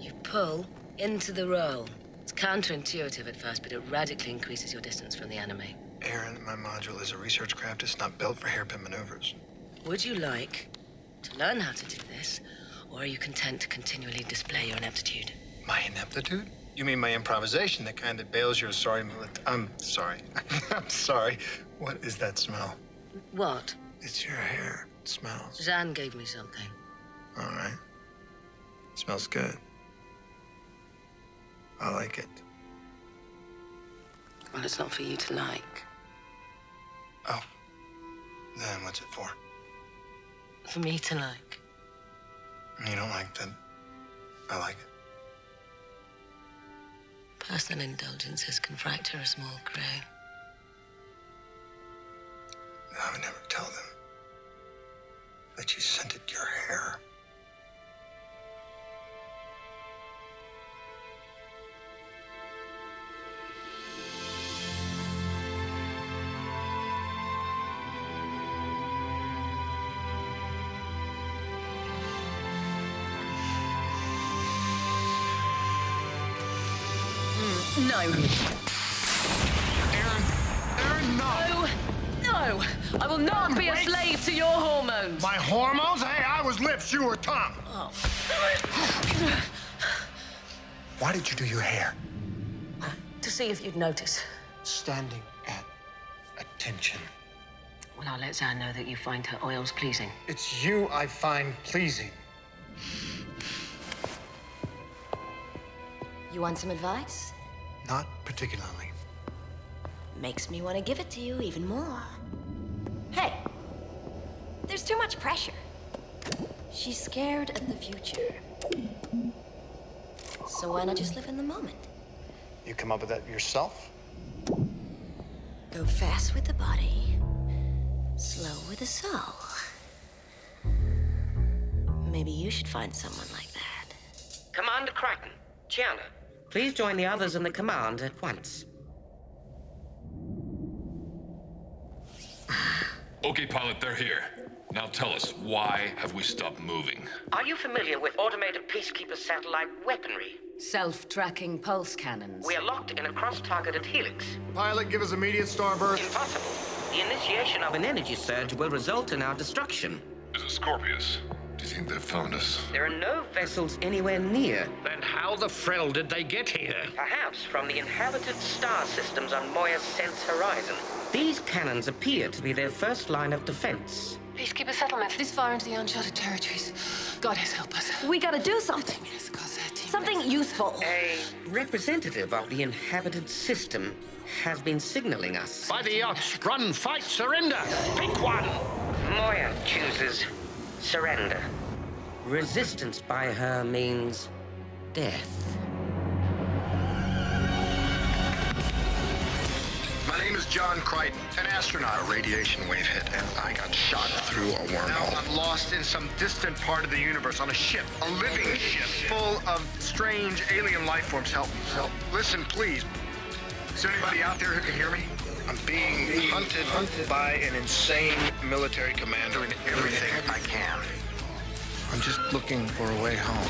You pull into the roll. It's counterintuitive at first, but it radically increases your distance from the enemy. Aaron, my module is a research craft. It's not built for hairpin maneuvers. Would you like to learn how to do this, or are you content to continually display your ineptitude? My ineptitude? You mean my improvisation, the kind that bails your sorry I'm sorry. I'm sorry. What is that smell? What? It's your hair. It smells. Jeanne gave me something. All right. It smells good. I like it. Well, it's not for you to like. Oh. Then what's it for? For me to like. You don't like that. I like it. Personal indulgences can fracture a small crew. I would never tell them that you scented your hair. No. Aaron, no! No! I will not be a slave to your hormones. My hormones? Hey, I was lips, you were tongue. Oh. Why did you do your hair? To see if you'd notice. Standing at attention. Well, I'll let Zan know that you find her oils pleasing. It's you I find pleasing. You want some advice? Not particularly. Makes me want to give it to you even more. Hey, there's too much pressure. She's scared of the future. So why not just live in the moment? You come up with that yourself? Go fast with the body, slow with the soul. Maybe you should find someone like that. Commander Crichton, Gianna, please join the others in the command at once. Okay, pilot, they're here. Now tell us, why have we stopped moving? Are you familiar with automated peacekeeper satellite weaponry? Self-tracking pulse cannons. We are locked in a cross-targeted helix. Pilot, give us immediate starburst. Impossible. The initiation of an energy surge will result in our destruction. Is it Scorpius? Do you think they've found us? There are no vessels anywhere near. Then how the frill did they get here? Perhaps from the inhabited star systems on Moya's sense horizon. These cannons appear to be their first line of defense. Peacekeeper settlement. This far into the uncharted territories. God has helped us. We gotta do something. Something useful. A representative of the inhabited system has been signaling us. By the yachts, run, fight, surrender. Pick one. Moya chooses surrender. Resistance by her means death. My name is John Crichton, an astronaut. A radiation wave hit, and I got shot through a wormhole. Now I'm lost in some distant part of the universe on a ship, a living ship, full of strange alien life forms. Help. Listen, please. Is there anybody out there who can hear me? I'm being hunted by an insane military commander, doing everything I can. I'm just looking for a way home.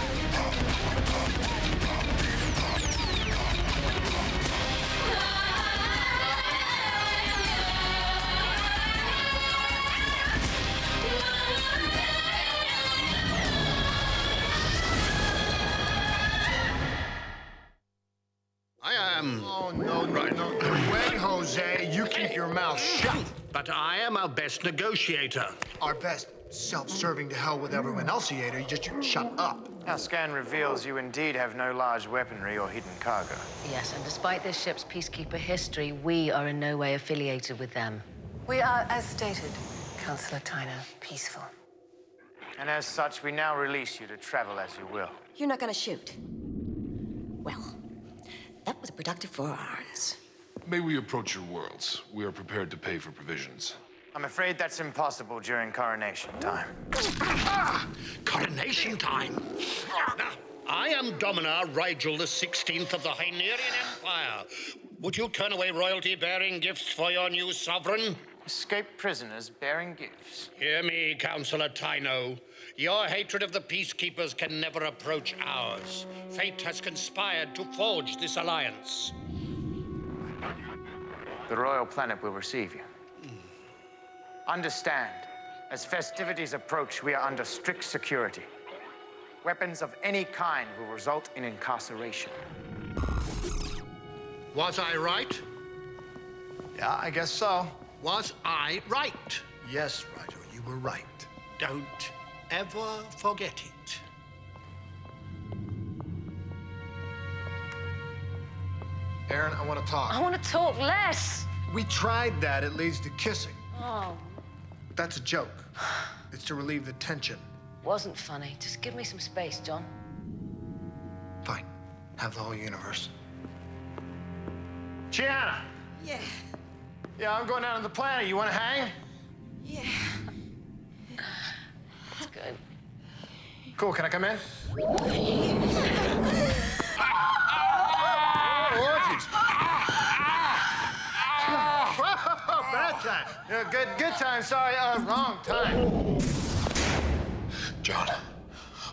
Oh, no. Wait, Jose, you keep your mouth shut. But I am our best negotiator. Our best self-serving to hell with everyone else, you just shut up. Our scan reveals you indeed have no large weaponry or hidden cargo. Yes, and despite this ship's peacekeeper history, we are in no way affiliated with them. We are, as stated, Councillor Tyner, peaceful. And as such, we now release you to travel as you will. You're not gonna shoot. Well, that was productive for Arns. May we approach your worlds? We are prepared to pay for provisions. I'm afraid that's impossible during coronation time. Coronation time. Now, I am Dominar Rigel the 16th of the Hynerian Empire. Would you turn away royalty bearing gifts for your new sovereign? Escaped prisoners bearing gifts. Hear me, Councillor Tyno. Your hatred of the peacekeepers can never approach ours. Fate has conspired to forge this alliance. The royal planet will receive you. Understand, as festivities approach, we are under strict security. Weapons of any kind will result in incarceration. Was I right? Yeah, I guess so. Was I right? Yes, Rigel, you were right. Don't ever forget it. Aaron, I want to talk. I want to talk less. We tried that. It leads to kissing. Oh, That's a joke. It's to relieve the tension. wasn't funny. Just give me some space, John. Fine. Have the whole universe. Gianna! Yeah. Yeah, I'm going down to the planet. You want to hang? Yeah. That's good. Cool, can I come in? Bad time. Good time. Sorry, wrong time. John,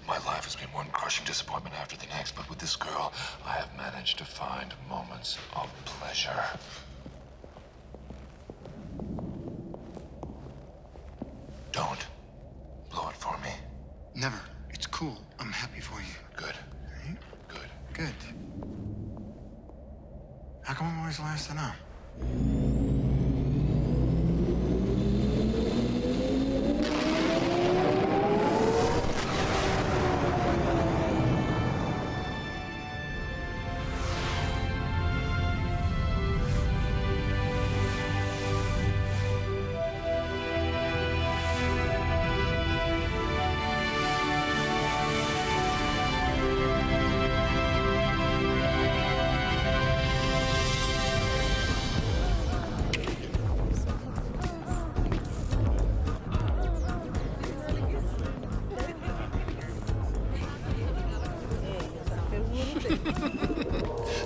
my life has been one crushing disappointment after the next, but with this girl, I have managed to find moments of pleasure. Don't blow it for me. Never. It's cool. I'm happy for you. Good. Right? Good. Good. How come I'm always the last to know?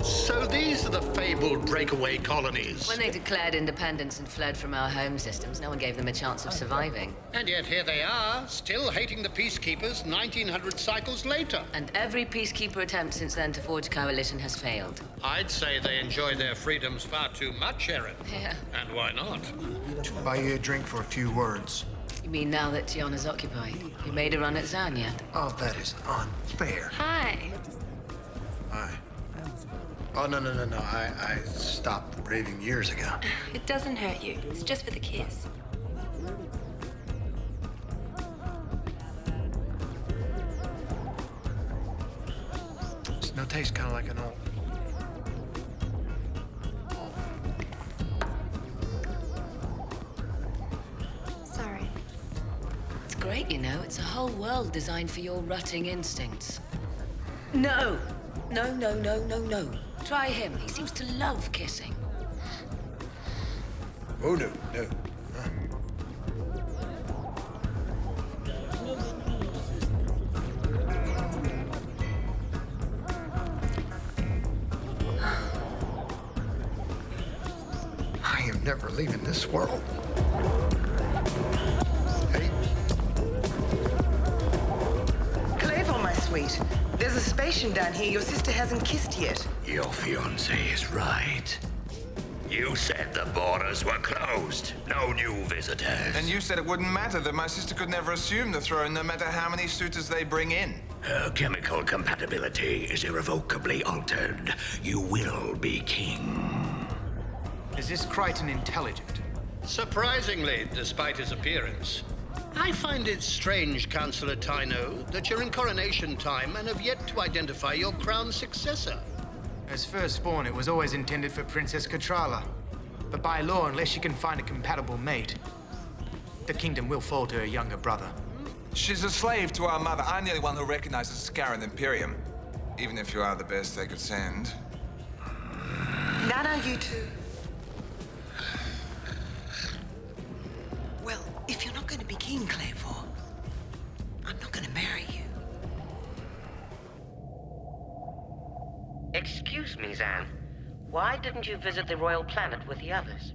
So these are the fabled breakaway colonies. When they declared independence and fled from our home systems, no one gave them a chance of surviving. And yet here they are, still hating the peacekeepers 1900 cycles later. And every peacekeeper attempt since then to forge coalition has failed. I'd say they enjoy their freedoms far too much, Erin. Yeah. And why not? Buy you a drink for a few words. You mean now that Tiana's occupied? You made a run at Zan yet? Oh, that is unfair. Hi. Hi. Oh, no. I stopped raving years ago. It doesn't hurt you. It's just for the kiss. It's no taste, kind of like an old. Sorry. It's great, you know. It's a whole world designed for your rutting instincts. No. No. Try him. He seems to love kissing. Oh, no. I am never leaving this world. Hey, Clavel, my sweet. There's a station down here your sister hasn't kissed yet. Your fiancé is right. You said the borders were closed. No new visitors. And you said it wouldn't matter, that my sister could never assume the throne, no matter how many suitors they bring in. Her chemical compatibility is irrevocably altered. You will be king. Is this Crichton intelligent? Surprisingly, despite his appearance. I find it strange, Councillor Tyno, that you're in coronation time and have yet to identify your crown successor. As firstborn, it was always intended for Princess Katralla. But by law, unless she can find a compatible mate, the kingdom will fall to her younger brother. She's a slave to our mother. I'm the only one who recognizes Scarran Imperium. Even if you are the best they could send. Now, you two. Well, if you're not going to be king, Claymore, I'm not going to marry you. Excuse me, Zan. Why didn't you visit the royal planet with the others?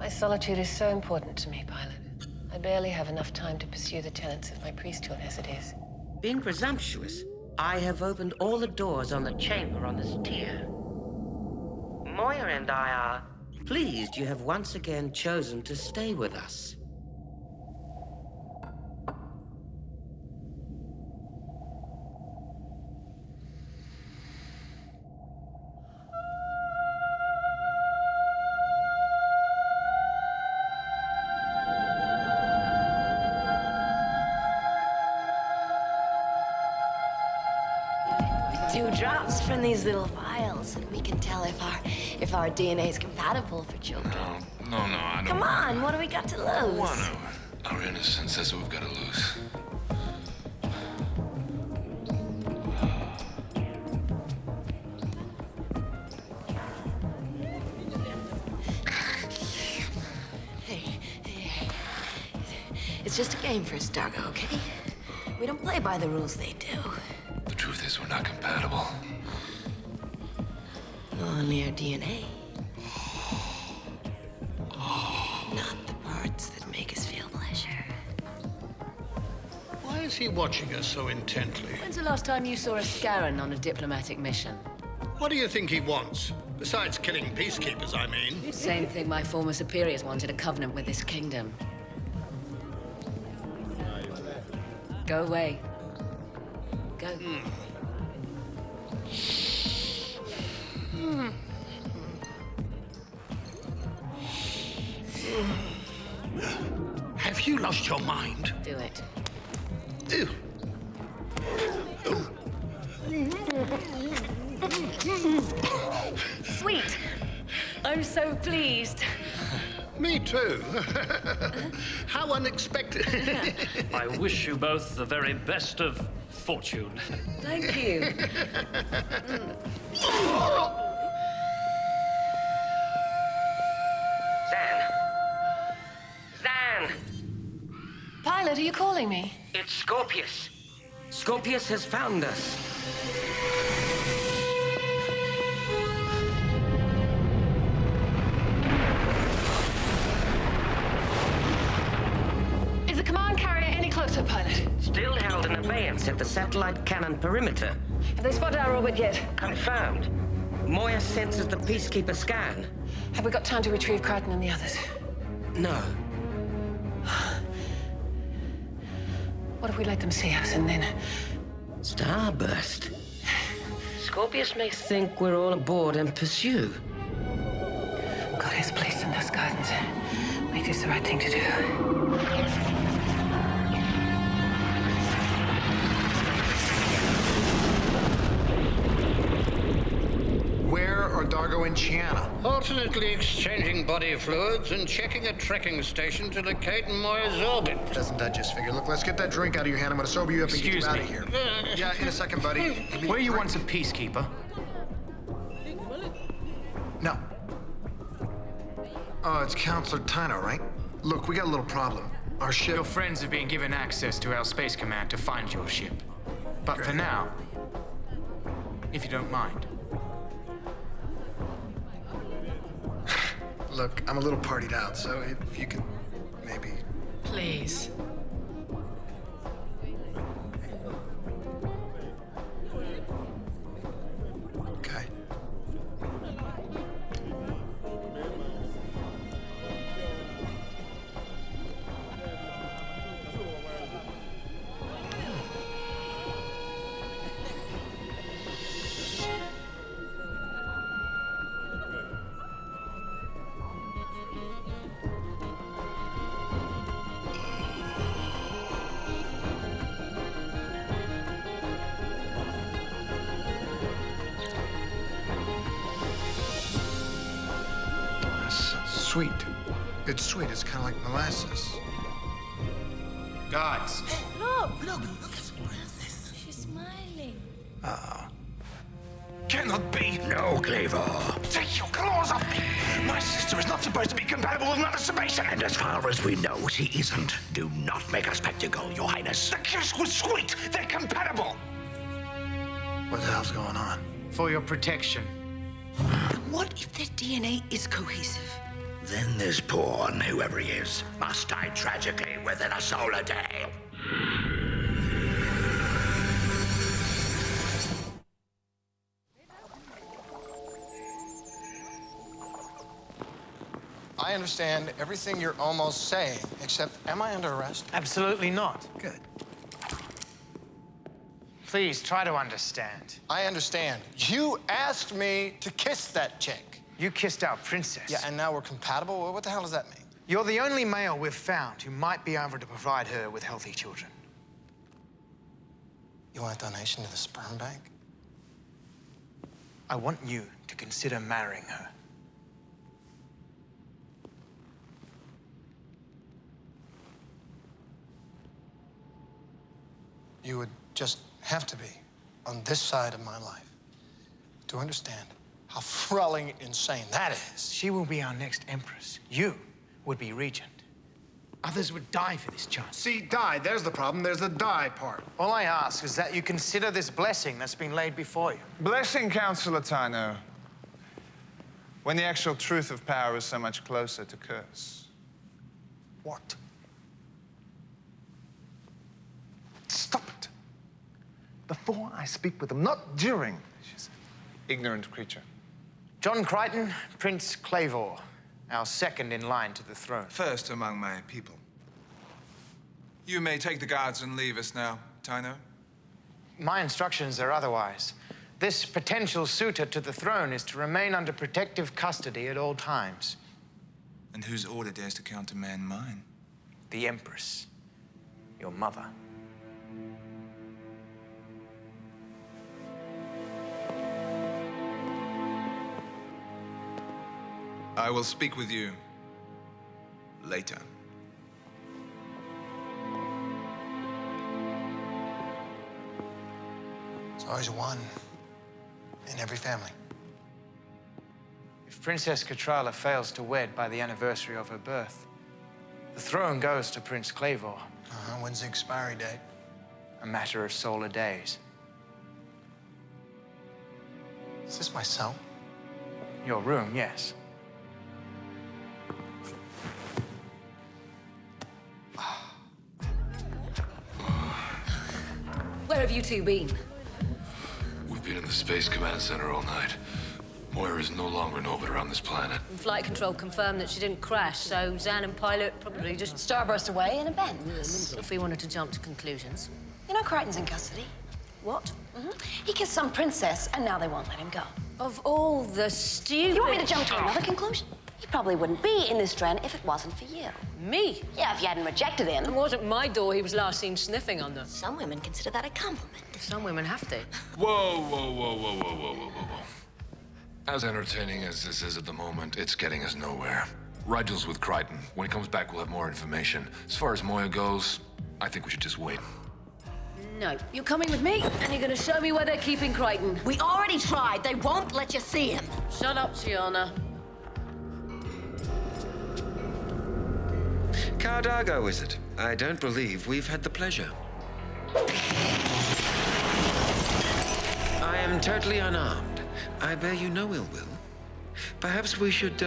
My solitude is so important to me, pilot. I barely have enough time to pursue the tenets of my priesthood as it is. Being presumptuous, I have opened all the doors on the chamber on this tier. Moya and I are pleased you have once again chosen to stay with us. Two drops from these little vials, and we can tell if our DNA is compatible for children. No, I don't. Come on, what do we got to lose? One of our innocence, that's what we've got to lose. Hey. It's just a game for us, Dargo, okay? We don't play by the rules they do. The truth is, we're not compatible. Only our DNA. Not the parts that make us feel pleasure. Why is he watching us so intently? When's the last time you saw a Scarran on a diplomatic mission? What do you think he wants? Besides killing peacekeepers, I mean. Same thing my former superiors wanted, a covenant with this kingdom. Go away. Go. Have you lost your mind? Do it. Ew. Sweet. I'm so pleased. Me too. How unexpected. I wish you both the very best of fortune. Thank you. Zan! Pilot, are you calling me? It's Scorpius. Scorpius has found us. Is the command carrier any closer, pilot? Still held in abeyance at the satellite cannon perimeter. Have they spotted our orbit yet? Confirmed. Moya senses the Peacekeeper scan. Have we got time to retrieve Crichton and the others? No. What if we let them see us and then... Starburst. Scorpius may think we're all aboard and pursue. God has placed in us guidance. Make this the right thing to do. Where are Dargo and Chiana? Alternately exchanging body fluids and checking a trekking station to locate Moya's orbit. Doesn't that just figure? Look, let's get that drink out of your hand. I'm gonna sober you up and get you Excuse out me. of here. Yeah, in a second, buddy. Were you once a peacekeeper? No. Oh, it's Counselor Tyno, right? Look, we got a little problem. Our ship... Your friends have been given access to our space command to find your ship. But for now, if you don't mind. Look, I'm a little partied out, so if you could maybe... Please. Okay. Sweet. It's sweet. It's kind of like molasses. Guards. Look at Francis. She's smiling. Uh-oh. Cannot be. No, Cleaver. Take your claws off me. My sister is not supposed to be compatible with another Sebacean. And as far as we know, she isn't. Do not make a spectacle, Your Highness. The kiss was sweet. They're compatible. What the hell's going on? For your protection. What if their DNA is cohesive? Then this pawn, whoever he is, must die tragically within a solar day. I understand everything you're almost saying, except am I under arrest? Absolutely not. Good. Please, try to understand. I understand. You asked me to kiss that chick. You kissed our princess. Yeah, and now we're compatible? What the hell does that mean? You're the only male we've found who might be able to provide her with healthy children. You want a donation to the sperm bank? I want you to consider marrying her. You would just have to be on this side of my life to understand how frelling insane that is. She will be our next Empress. You would be regent. Others would die for this chance. See, die, there's the problem. There's the die part. All I ask is that you consider this blessing that's been laid before you. Blessing, Councillor Tyno, when the actual truth of power is so much closer to curse. What? Stop it. Before I speak with them, not during, she said. Ignorant creature. John Crichton, Prince Clavor, our second in line to the throne. First among my people. You may take the guards and leave us now, Tyno. My instructions are otherwise. This potential suitor to the throne is to remain under protective custody at all times. And whose order dares to countermand mine? The Empress, your mother. I will speak with you later. There's always one in every family. If Princess Katralla fails to wed by the anniversary of her birth, the throne goes to Prince Clavor. When's the expiry date? A matter of solar days. Is this my cell? Your room, yes. Where have you two been? We've been in the Space Command Center all night. Moira is no longer in orbit around this planet. And flight control confirmed that she didn't crash, so Zan and Pilot probably just... Starburst away in a Benz. If we wanted to jump to conclusions. You know Crichton's in custody. What? He kissed some princess, and now they won't let him go. Of all the stupid... You want me to jump to another conclusion? He probably wouldn't be in this den if it wasn't for you. Me? Yeah, if you hadn't rejected him. It wasn't my door he was last seen sniffing under. Some women consider that a compliment. Some women have to. Whoa, whoa, whoa, whoa, whoa, whoa, whoa, whoa. As entertaining as this is at the moment, it's getting us nowhere. Rigel's with Crichton. When he comes back, we'll have more information. As far as Moya goes, I think we should just wait. No, you're coming with me, and you're gonna show me where they're keeping Crichton. We already tried. They won't let you see him. Shut up, Tiana. Cardago, is it? I don't believe we've had the pleasure. I am totally unarmed. I bear you no ill will. Perhaps we should,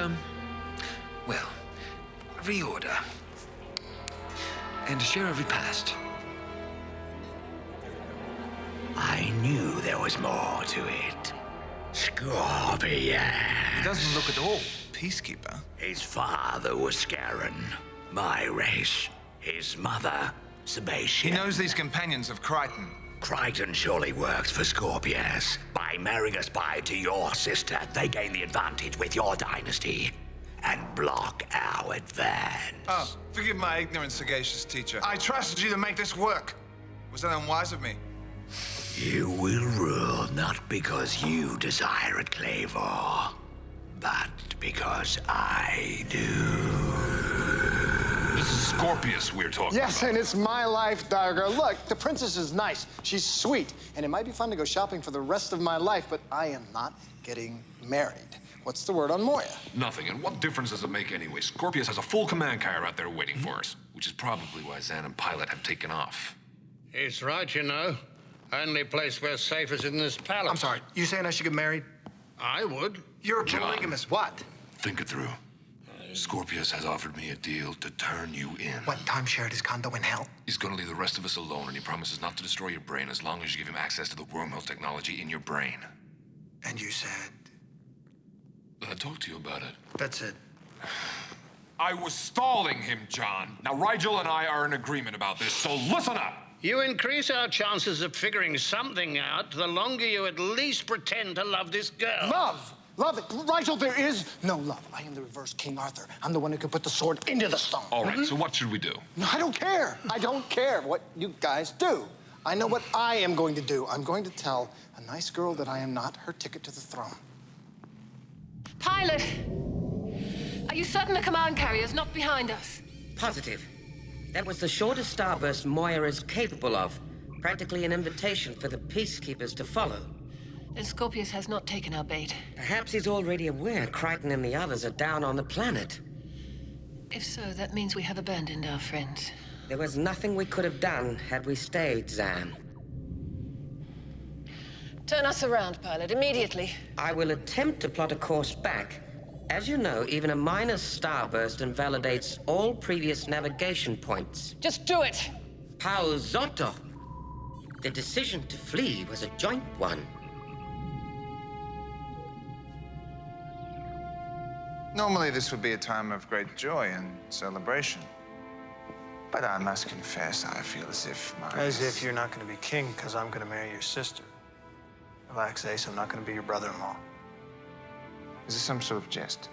well, reorder. And share a repast. I knew there was more to it. Scorpion. He doesn't look at all peacekeeper. His father was Scaran, my race. His mother, Sebacean. He knows these companions of Crichton. Crichton surely works for Scorpius. By marrying a spy to your sister, they gain the advantage with your dynasty and block our advance. Oh, forgive my ignorance, sagacious teacher. I trusted you to make this work. Was that unwise of me? You will rule not because you desire it, Clavor, but because I do. This is Scorpius we're talking Yes, about. and it's my life, Dargo. Look, the princess is nice. She's sweet. And it might be fun to go shopping for the rest of my life, but I am not getting married. What's the word on Moya? Nothing, and what difference does it make anyway? Scorpius has a full command car out there waiting for us, which is probably why Zan and Pilot have taken off. He's right, you know. Only place we're safe is in this palace. I'm sorry, you saying I should get married? I would. You're a John. polygamist. What? Think it through. Scorpius has offered me a deal to turn you in. What, timeshare at his condo in hell? He's gonna leave the rest of us alone, and he promises not to destroy your brain as long as you give him access to the wormhole technology in your brain. And you said? I talked to you about it. That's it. I was stalling him, John. Now, Rigel and I are in agreement about this, so listen up! You increase our chances of figuring something out the longer you at least pretend to love this girl. Love! Love it. Rigel, there is no love. I am the reverse King Arthur. I'm the one who can put the sword into the stone. All right, so what should we do? No, I don't care. I don't care what you guys do. I know what I am going to do. I'm going to tell a nice girl that I am not her ticket to the throne. Pilot! Are you certain the command carrier's not behind us? Positive. That was the shortest starburst Moya is capable of. Practically an invitation for the peacekeepers to follow. Then Scorpius has not taken our bait. Perhaps he's already aware Crichton and the others are down on the planet. If so, that means we have abandoned our friends. There was nothing we could have done had we stayed, Zan. Turn us around, pilot, immediately. I will attempt to plot a course back. As you know, even a minor starburst invalidates all previous navigation points. Just do it! Pausotto! The decision to flee was a joint one. Normally, this would be a time of great joy and celebration. But I must confess, I feel as if my... As if you're not going to be king because I'm going to marry your sister. Relax, Ace. I'm not going to be your brother-in-law. Is this some sort of jest?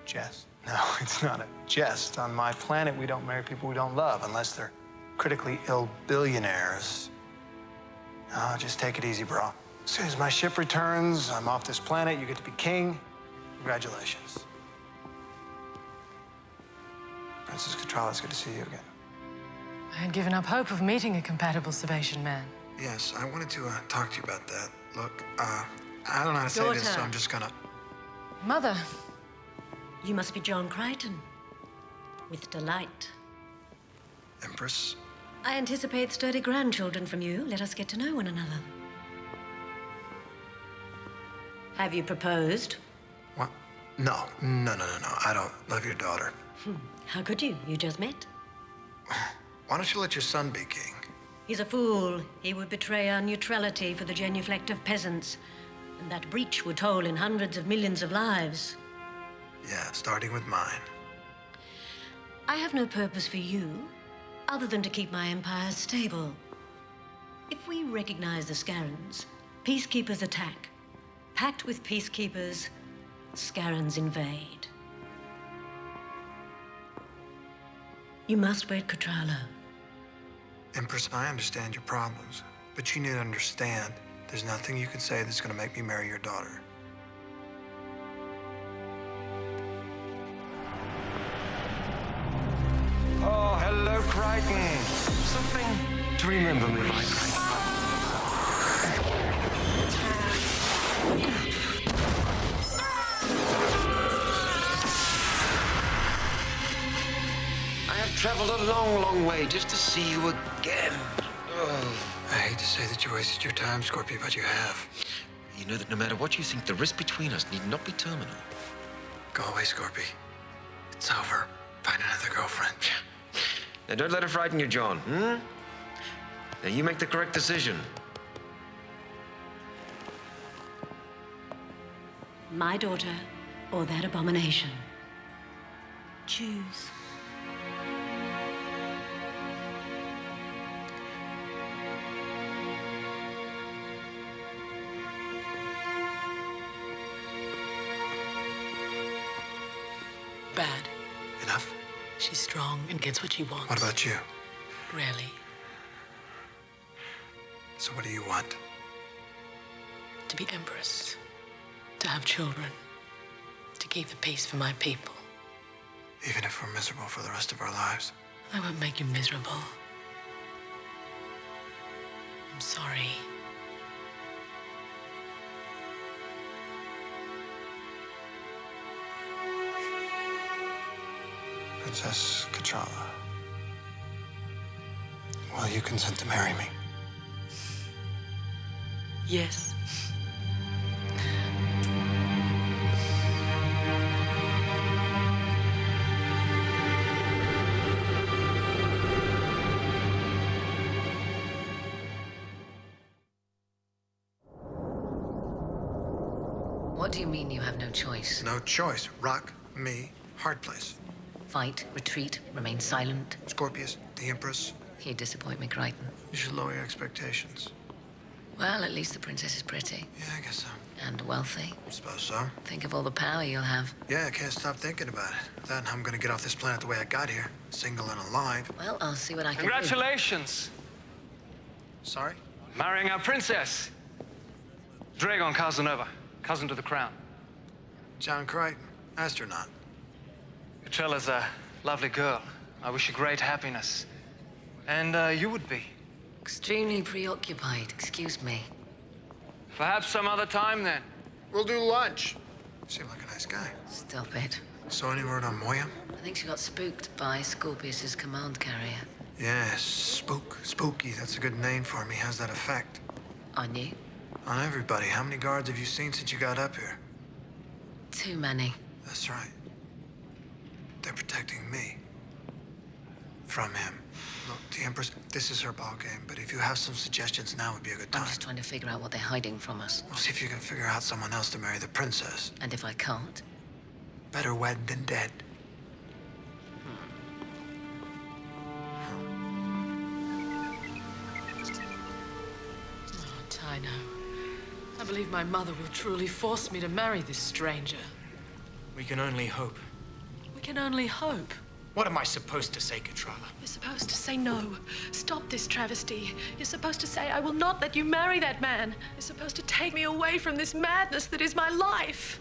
Jest? No, it's not a jest. On my planet, we don't marry people we don't love unless they're critically ill billionaires. No, just take it easy, bro. As soon as my ship returns, I'm off this planet. You get to be king. Congratulations. Princess Katralla, it's good to see you again. I had given up hope of meeting a compatible Sebacean man. Yes, I wanted to talk to you about that. Look, I don't know how to say this, so I'm just gonna... Mother. You must be John Crichton. With delight. Empress? I anticipate sturdy grandchildren from you. Let us get to know one another. Have you proposed? What? No. I don't love your daughter. How could you? You just met. Why don't you let your son be king? He's a fool. He would betray our neutrality for the genuflect of peasants. And that breach would toll in hundreds of millions of lives. Yeah, starting with mine. I have no purpose for you, other than to keep my empire stable. If we recognize the Scarans, peacekeepers attack. Pact with peacekeepers, Scarans invade. You must wed Katralla. Empress, I understand your problems, but you need to understand there's nothing you can say that's going to make me marry your daughter. Oh, hello, Crichton. Something to remember me by. I have traveled a long, long way just to see you again. Oh. I hate to say that you wasted your time, Scorpio, but you have. You know that no matter what you think, the risk between us need not be terminal. Go away, Scorpio. It's over. Find another girlfriend. Now, don't let it frighten you, John. Now, you make the correct decision. My daughter, or that abomination. Choose. Bad. Enough. She's strong and gets what she wants. What about you? Rarely. So what do you want? To be Empress. To have children. To keep the peace for my people. Even if we're miserable for the rest of our lives? I won't make you miserable. I'm sorry. Princess Katralla, will you consent to marry me? Yes. What do you mean you have no choice? No choice. Rock, me, hard place. Fight, retreat, remain silent. Scorpius, the Empress. You disappoint me, Crichton. You should lower your expectations. Well, at least the princess is pretty. Yeah, I guess so. And wealthy. Suppose so. Think of all the power you'll have. Yeah, I can't stop thinking about it. That and I'm gonna get off this planet the way I got here. Single and alive. Well, I'll see what I can Congratulations! Sorry? Marrying our princess. Dragon Casanova, cousin to the crown. John Crichton, astronaut. Katralla's a lovely girl. I wish you great happiness. And you would be. Extremely preoccupied, excuse me. Perhaps some other time, then. We'll do lunch. Seem like a nice guy. Stop it. So any word on Moya? I think she got spooked by Scorpius's command carrier. Yes, spooky. That's a good name for me. How's that effect? On you? On everybody. How many guards have you seen since you got up here? Too many. That's right. They're protecting me. From him. Look, the Empress, this is her ball game, but if you have some suggestions, now would be a good time. I'm just trying to figure out what they're hiding from us. We'll see if you can figure out someone else to marry the princess. And if I can't? Better wed than dead. Oh, Tyno. I believe my mother will truly force me to marry this stranger. We can only hope. We can only hope. What am I supposed to say, Katralla? You're supposed to say no. Stop this travesty. You're supposed to say, I will not let you marry that man. You're supposed to take me away from this madness that is my life.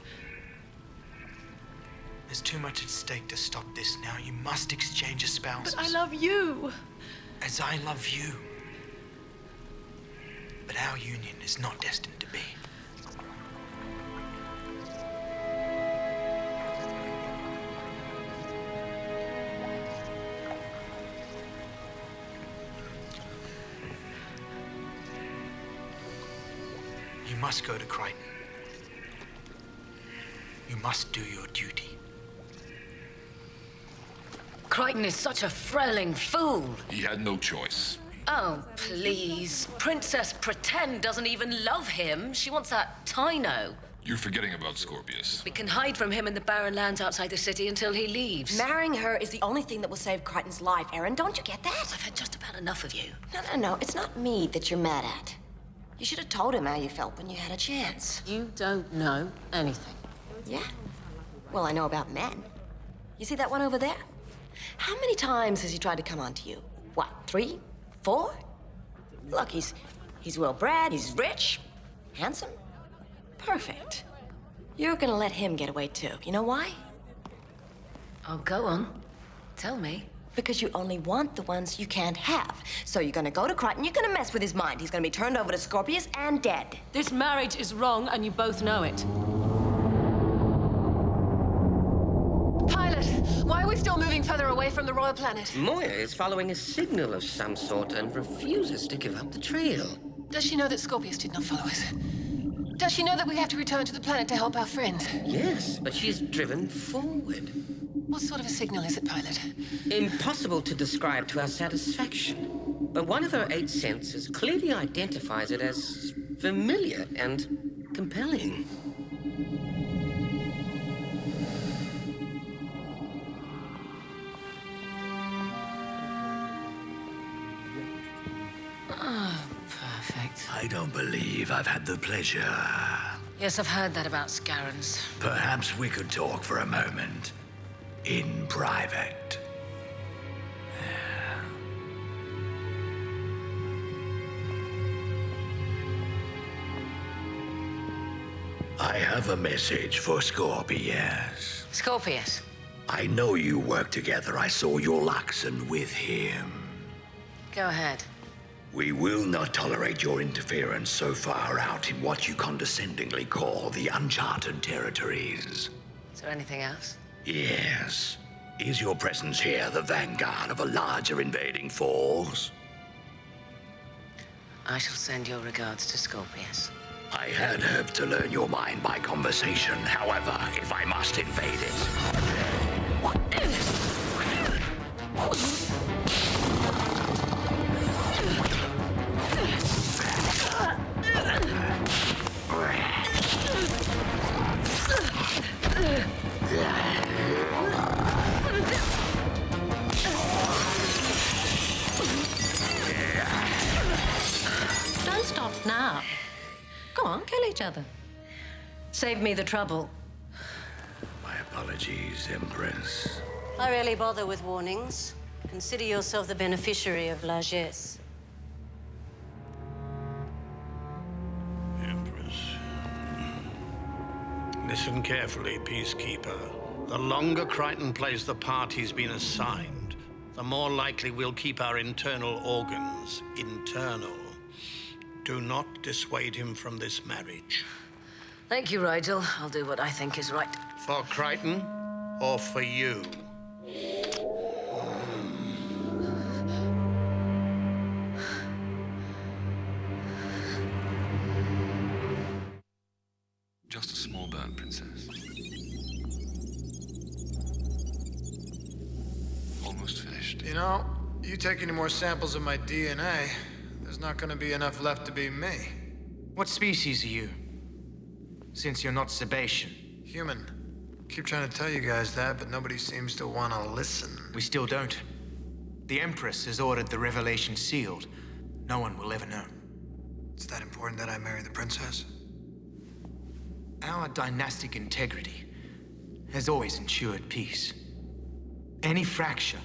There's too much at stake to stop this now. You must exchange espouses. But I love you. As I love you. But our union is not destined to be. You must go to Crichton. You must do your duty. Crichton is such a frailing fool. He had no choice. Oh, please. Princess Pretend doesn't even love him. She wants that Tyno. You're forgetting about Scorpius. We can hide from him in the barren lands outside the city until he leaves. Marrying her is the only thing that will save Crichton's life, Aaron. Don't you get that? I've had just about enough of you. No. It's not me that you're mad at. You should have told him how you felt when you had a chance. You don't know anything. Yeah? Well, I know about men. You see that one over there? How many times has he tried to come on to you? What, 3? 4? Look, he's well-bred, he's rich, handsome, perfect. You're gonna let him get away too. You know why? Oh, go on. Tell me. Because you only want the ones you can't have. So you're gonna go to Crichton, you're gonna mess with his mind. He's gonna be turned over to Scorpius and dead. This marriage is wrong, and you both know it. Pilot, why are we still moving further away from the royal planet? Moya is following a signal of some sort and refuses to give up the trail. Does she know that Scorpius did not follow us? Does she know that we have to return to the planet to help our friends? Yes, but she's driven forward. What sort of a signal is it, Pilot? Impossible to describe to our satisfaction. But one of her 8 senses clearly identifies it as familiar and compelling. Oh, perfect. I don't believe I've had the pleasure. Yes, I've heard that about Scarrons. Perhaps we could talk for a moment. In private. I have a message for Scorpius. Scorpius? I know you work together. I saw your Laxon with him. Go ahead. We will not tolerate your interference so far out in what you condescendingly call the uncharted territories. Is there anything else? Yes. Is your presence here the vanguard of a larger invading force? I shall send your regards to Scorpius. I had hoped to learn your mind by conversation. However, if I must invade it... Now, go on, kill each other. Save me the trouble. My apologies, Empress. I rarely bother with warnings. Consider yourself the beneficiary of largesse. Empress. Listen carefully, Peacekeeper. The longer Crichton plays the part he's been assigned, the more likely we'll keep our internal organs internal. Do not dissuade him from this marriage. Thank you, Rigel. I'll do what I think is right. For Crichton or for you? Just a small burn, Princess. Almost finished. You know, you take any more samples of my DNA, there's not gonna be enough left to be me. What species are you? Since you're not Sebacean. Human. Keep trying to tell you guys that, but nobody seems to want to listen. We still don't. The Empress has ordered the revelation sealed. No one will ever know. It's that important that I marry the princess? Our dynastic integrity has always ensured peace. Any fracture,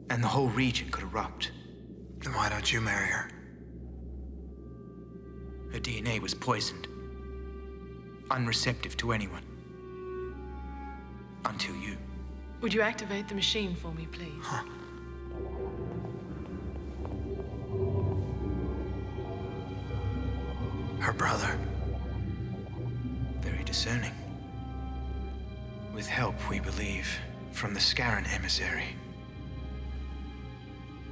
and the whole region could erupt. Then why don't you marry her? Her DNA was poisoned. Unreceptive to anyone. Until you. Would you activate the machine for me, please? Huh. Her brother. Very discerning. With help, we believe, from the Scarran emissary.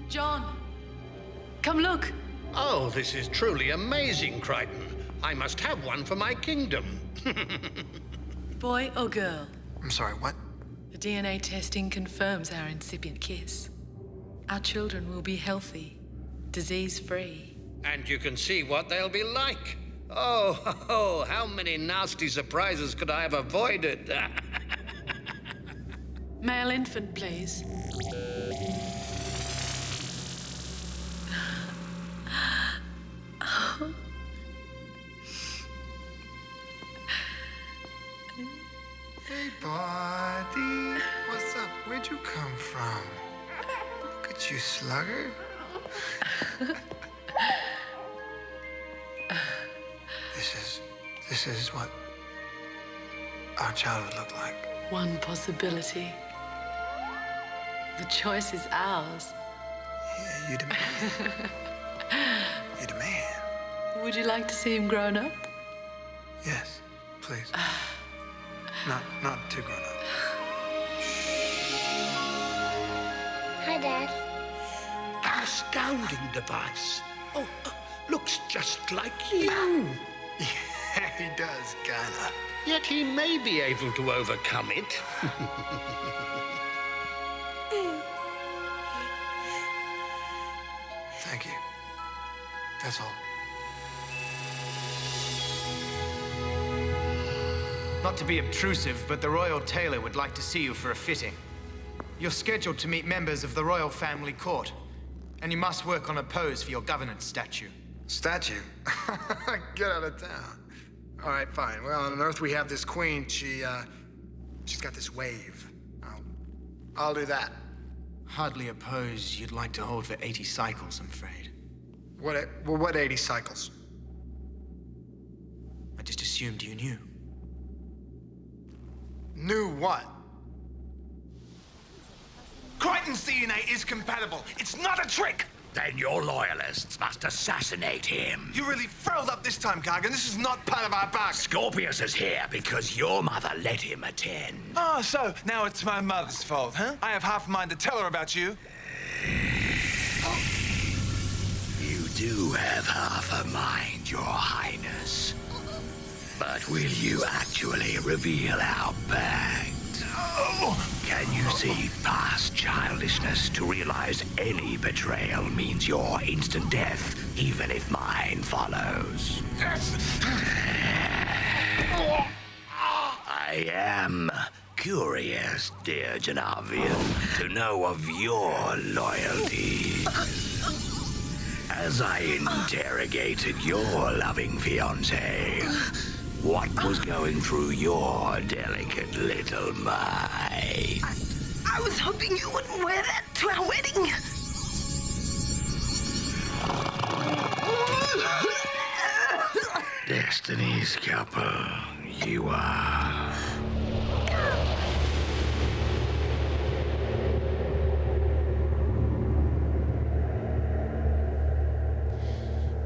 John, come look. Oh, this is truly amazing, Crichton. I must have one for my kingdom. Boy or girl? I'm sorry, what? The DNA testing confirms our incipient kiss. Our children will be healthy, disease-free. And you can see what they'll be like. Oh, how many nasty surprises could I have avoided? Male infant, please. Hey, buddy. What's up? Where'd you come from? Look at you, slugger. This is what our child would look like. One possibility. The choice is ours. Yeah, you demand. You demand. Would you like to see him grown up? Yes, please. Not too grown up. Hi, Dad. An astounding device. Oh, looks just like you. Yeah, he does, kinda. Yet he may be able to overcome it. Thank you. That's all. Not to be obtrusive, but the royal tailor would like to see you for a fitting. You're scheduled to meet members of the royal family court, and you must work on a pose for your governance statue. Statue? Get out of town. All right, fine. Well, on Earth we have this queen. She's got this wave. I'll do that. Hardly a pose you'd like to hold for 80 cycles, I'm afraid. What 80 cycles? I just assumed you knew. Knew what? Crichton's DNA is compatible. It's not a trick. Then your loyalists must assassinate him. You really frowned up this time, Gargan. This is not part of our bargain. Scorpius is here because your mother let him attend. Oh, so now it's my mother's fault, huh? I have half a mind to tell her about you. You do have half a mind, Your Highness. But will you actually reveal our pact? Can you see past childishness to realize any betrayal means your instant death, even if mine follows? I am curious, dear Janavian, to know of your loyalty. As I interrogated your loving fiancé, what was going through your delicate little mind? I was hoping you wouldn't wear that to our wedding. Destiny's couple, you are.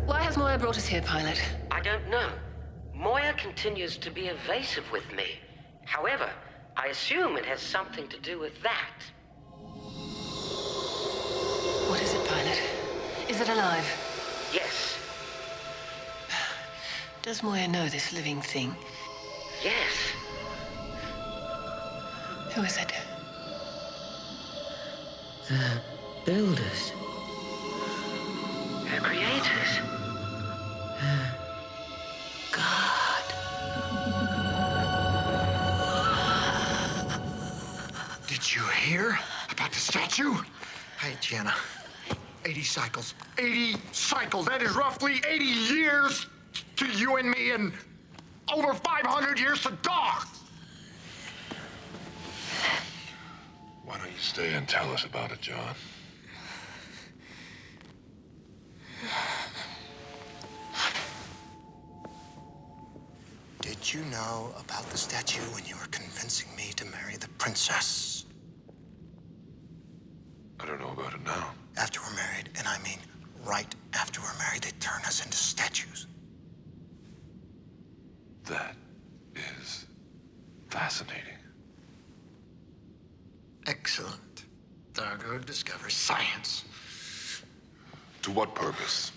Why has Moya brought us here, pilot? I don't know. Moya continues to be evasive with me. However, I assume it has something to do with that. What is it, pilot? Is it alive? Yes. Does Moya know this living thing? Yes. Who is it? The builders. Her creators. God. Did you hear about the statue? Hey, Gianna. 80 cycles. 80 cycles. That is roughly 80 years to you and me and over 500 years to dogs. Why don't you stay and tell us about it, John? Did you know about the statue when you were convincing me to marry the princess? I don't know about it now. After we're married, and I mean right after we're married, they turn us into statues. That is fascinating. Excellent. Thorough discovery. Science. To what purpose?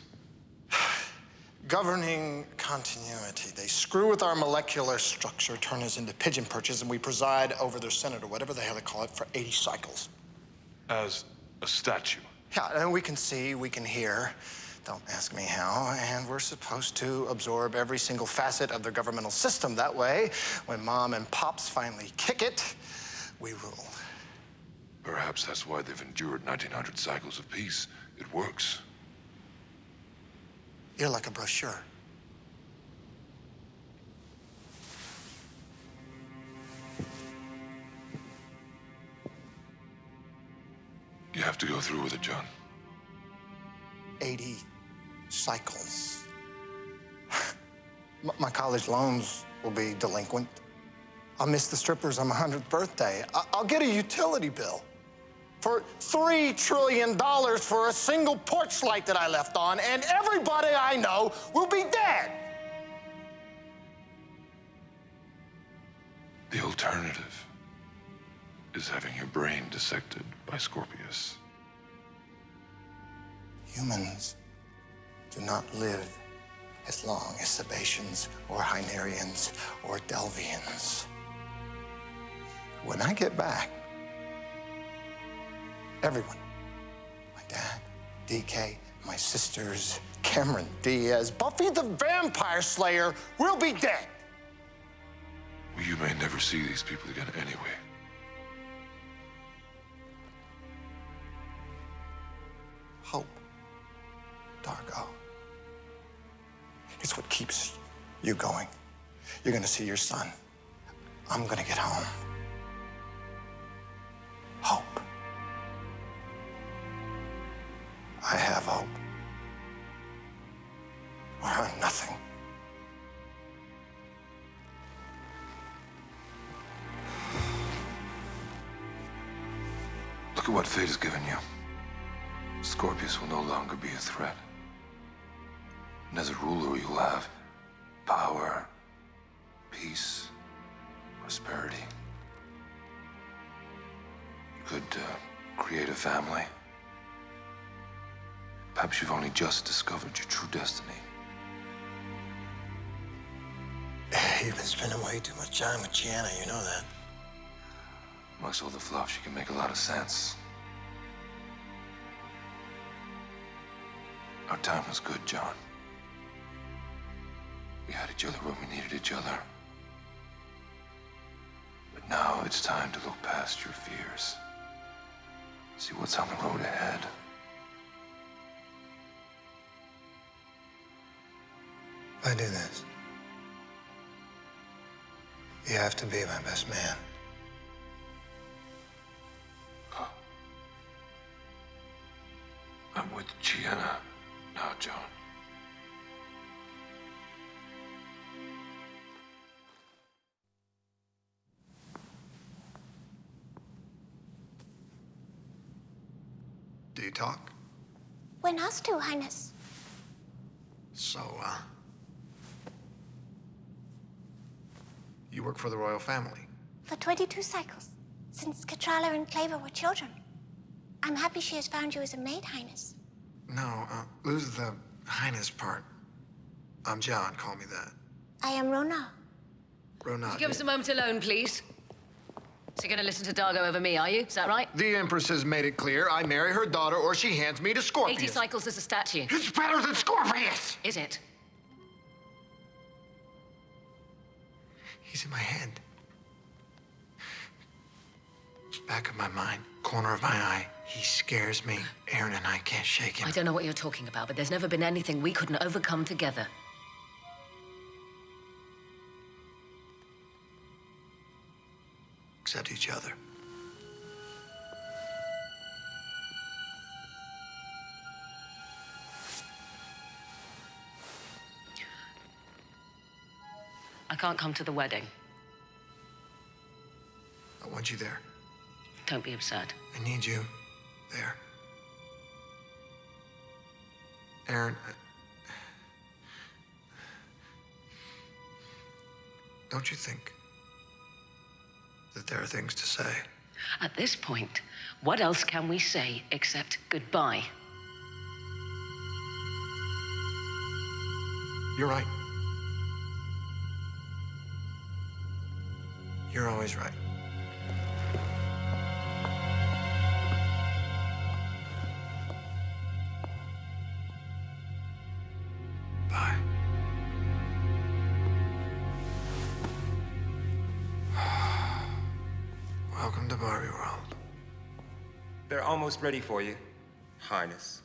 Governing continuity. They screw with our molecular structure, turn us into pigeon perches, and we preside over their senate, or whatever the hell they call it, for 80 cycles. As a statue? Yeah, and we can see, we can hear. Don't ask me how. And we're supposed to absorb every single facet of their governmental system. That way, when Mom and Pops finally kick it, we rule. Perhaps that's why they've endured 1900 cycles of peace. It works. You're like a brochure. You have to go through with it, John. 80 cycles. My college loans will be delinquent. I'll miss the strippers on my 100th birthday. I'll get a utility bill for $3 trillion for a single porch light that I left on, and everybody I know will be dead. The alternative is having your brain dissected by Scorpius. Humans do not live as long as Sebaceans or Hynerians or Delvians. When I get back, everyone, my dad, DK, my sisters, Cameron Diaz, Buffy the Vampire Slayer will be dead. Well, you may never see these people again anyway. Hope, Dargo. It's what keeps you going. You're gonna see your son. I'm gonna get home. Hope. I have hope. Or I'm nothing. Look at what fate has given you. Scorpius will no longer be a threat. And as a ruler, you'll have power, peace, prosperity. You could create a family. Perhaps you've only just discovered your true destiny. You've been spending way too much time with Gianna, you know that. Amongst all the fluff, she can make a lot of sense. Our time was good, John. We had each other when we needed each other. But now it's time to look past your fears. See what's on the road ahead. If I do this, you have to be my best man. I'm with Gianna now, John. Do you talk? When us two, Highness. So, you work for the royal family? For 22 cycles, since Katralla and Claver were children. I'm happy she has found you as a maid, Highness. No, lose the Highness part. I'm John, call me that. I am Rona. Rona. Give us a moment alone, please. So you're gonna listen to Dargo over me, are you? Is that right? The Empress has made it clear I marry her daughter or she hands me to Scorpius. 80 cycles as a statue. It's better than Scorpius! Is it? He's in my head. Back of my mind, corner of my eye. He scares me. Aaron and I can't shake him. I don't know what you're talking about, but there's never been anything we couldn't overcome together. Except each other. I can't come to the wedding. I want you there. Don't be absurd. I need you there. Aaron, don't you think that there are things to say? At this point, what else can we say except goodbye? You're right. You're always right. Bye. Welcome to Barbie World. They're almost ready for you, Highness.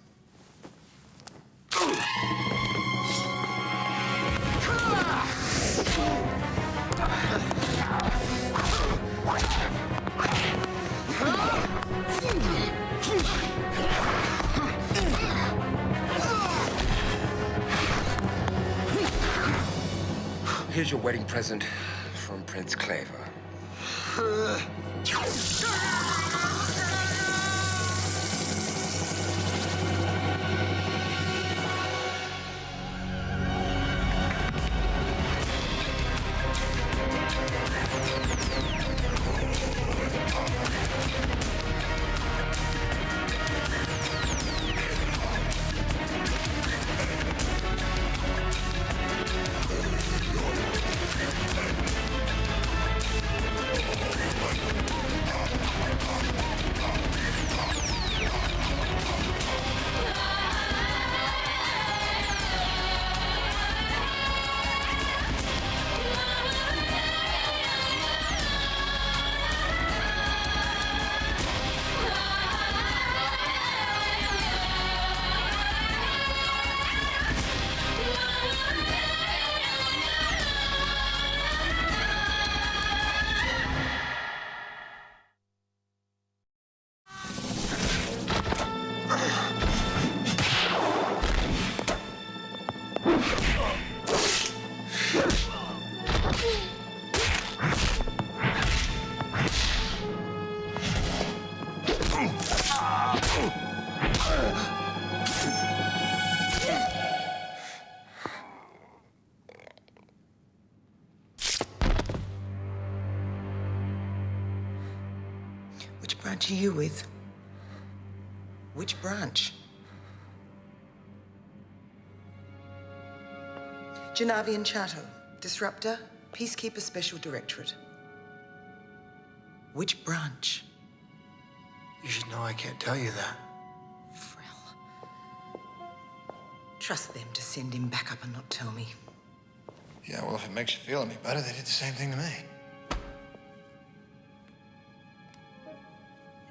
Here's your wedding present from Prince Claver. Which branch are you with? Which branch? Janavian Chato, Disruptor, Peacekeeper Special Directorate. Which branch? You should know I can't tell you that. Trust them to send him back up and not tell me. Yeah, well, if it makes you feel any better, they did the same thing to me.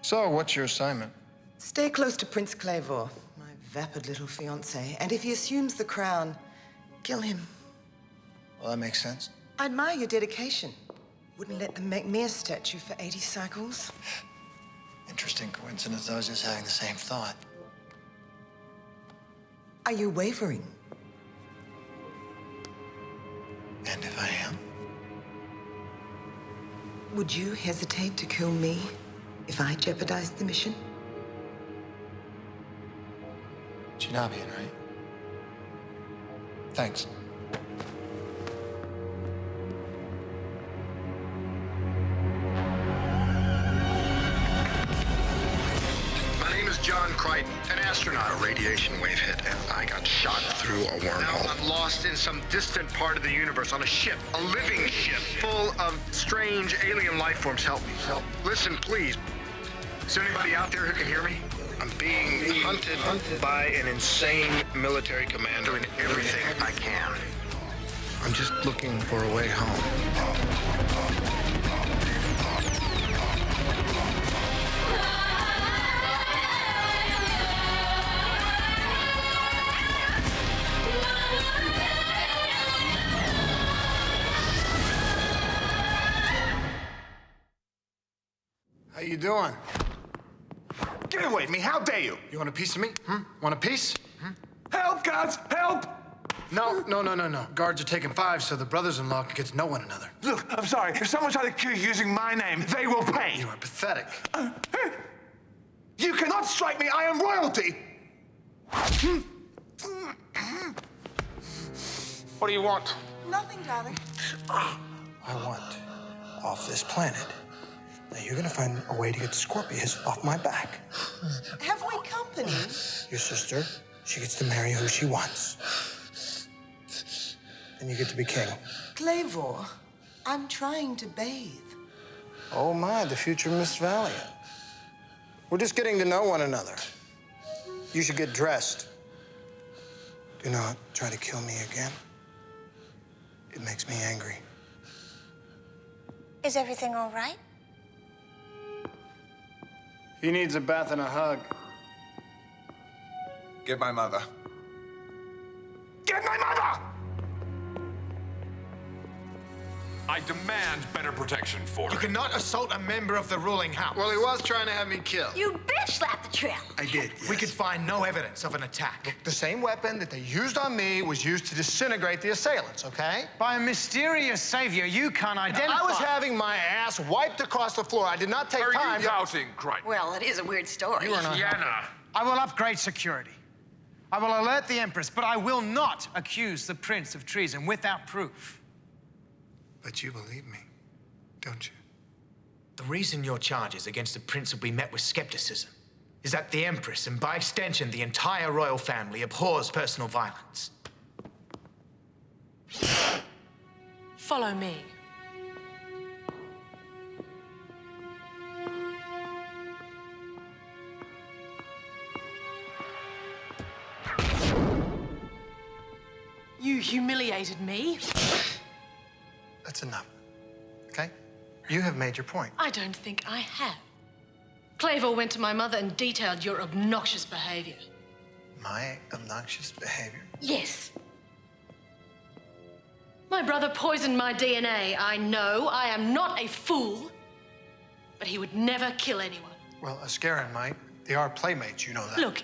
So, what's your assignment? Stay close to Prince Claver, my vapid little fiancé, and if he assumes the crown, kill him Well, that makes sense. I admire your dedication. Wouldn't let them make me a statue for 80 cycles. Interesting coincidence. I was just having the same thought. Are you wavering? And if I am? Would you hesitate to kill me if I jeopardized the mission? Chinabian, right? Thanks. My name is John Crichton, an astronaut. A radiation wave hit, and I got shot through a wormhole. Now I'm lost in some distant part of the universe on a ship, a living ship, full of strange alien life forms. Help me. Help. Listen, please. Is there anybody out there who can hear me? I'm being hunted by an insane military commander, doing everything I can. I'm just looking for a way home. How you doing? Get away from me, how dare you? You want a piece of me? Want a piece? Help, guards, help! No. Guards are taking 5 so the brothers-in-law can get to know one another. Look, I'm sorry, if someone tried to kill you using my name, they will pay. You are pathetic. You cannot strike me, I am royalty! What do you want? Nothing, darling. I want off this planet. Now you're gonna find a way to get Scorpius off my back. Have we company? Your sister, she gets to marry who she wants. And you get to be king. Clavor, I'm trying to bathe. Oh my, the future Miss Valiant. We're just getting to know one another. You should get dressed. Do not try to kill me again. It makes me angry. Is everything all right? He needs a bath and a hug. Get my mother. Get my mother! I demand better protection for her. You cannot assault a member of the ruling house. Well, he was trying to have me killed. You bitch slapped the trail. I did. Yes. We could find no evidence of an attack. Look, the same weapon that they used on me was used to disintegrate the assailants, okay? By a mysterious savior you can't identify. I was having my ass wiped across the floor. I did not take time. Are you doubting Crichton? Well, it is a weird story. You are not. Sienna. I will upgrade security. I will alert the Empress, but I will not accuse the Prince of treason without proof. But you believe me, don't you? The reason your charges against the Prince will be met with skepticism is that the Empress, and by extension the entire royal family, abhors personal violence. Follow me. You humiliated me. That's enough, okay? You have made your point. I don't think I have. Clavor went to my mother and detailed your obnoxious behavior. My obnoxious behavior? Yes. My brother poisoned my DNA. I know I am not a fool, but he would never kill anyone. Well, Ascaran might. They are playmates, you know that. Look,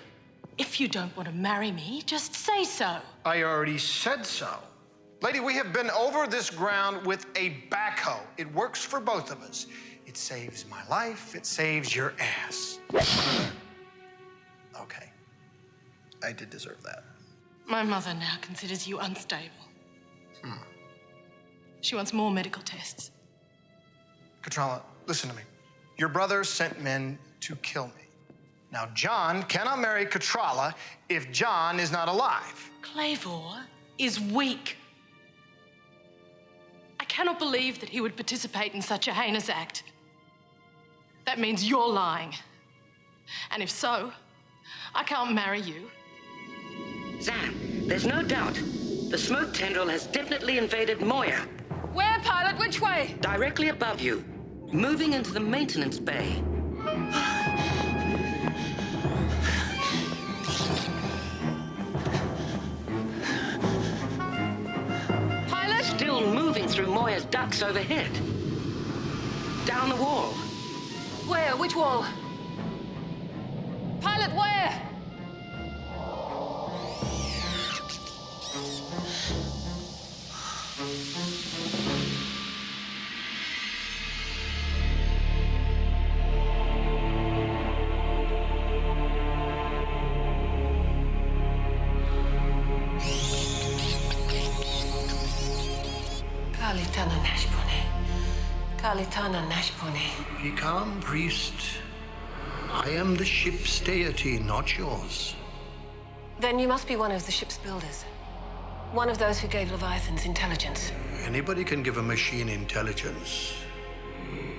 if you don't want to marry me, just say so. I already said so. Lady, we have been over this ground with a backhoe. It works for both of us. It saves my life, it saves your ass. Okay. I did deserve that. My mother now considers you unstable. She wants more medical tests. Katralla, listen to me. Your brother sent men to kill me. Now, John cannot marry Katralla if John is not alive. Clavor is weak. I cannot believe that he would participate in such a heinous act. That means you're lying. And if so, I can't marry you. Sam, there's no doubt. The smoke tendril has definitely invaded Moya. Where, pilot? Which way? Directly above you, moving into the maintenance bay. Pilot? Still through Moya's ducts overhead. Down the wall. Where? Which wall? Pilot, where? Kalitana Nashpone. Kalitana Nashpone. Be calm, priest. I am the ship's deity, not yours. Then you must be one of the ship's builders. One of those who gave Leviathan's intelligence. Anybody can give a machine intelligence.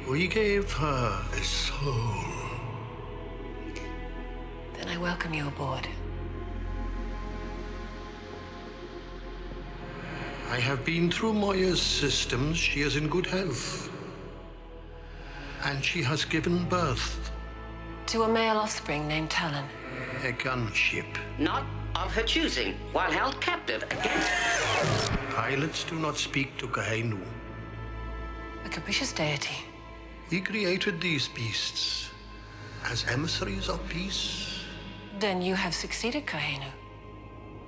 We gave her a soul. Then I welcome you aboard. I have been through Moya's systems. She is in good health. And she has given birth. To a male offspring named Talon. A gunship. Not of her choosing, while held captive against... Pilots do not speak to Kahenu. A capricious deity. We created these beasts as emissaries of peace. Then you have succeeded, Kahenu.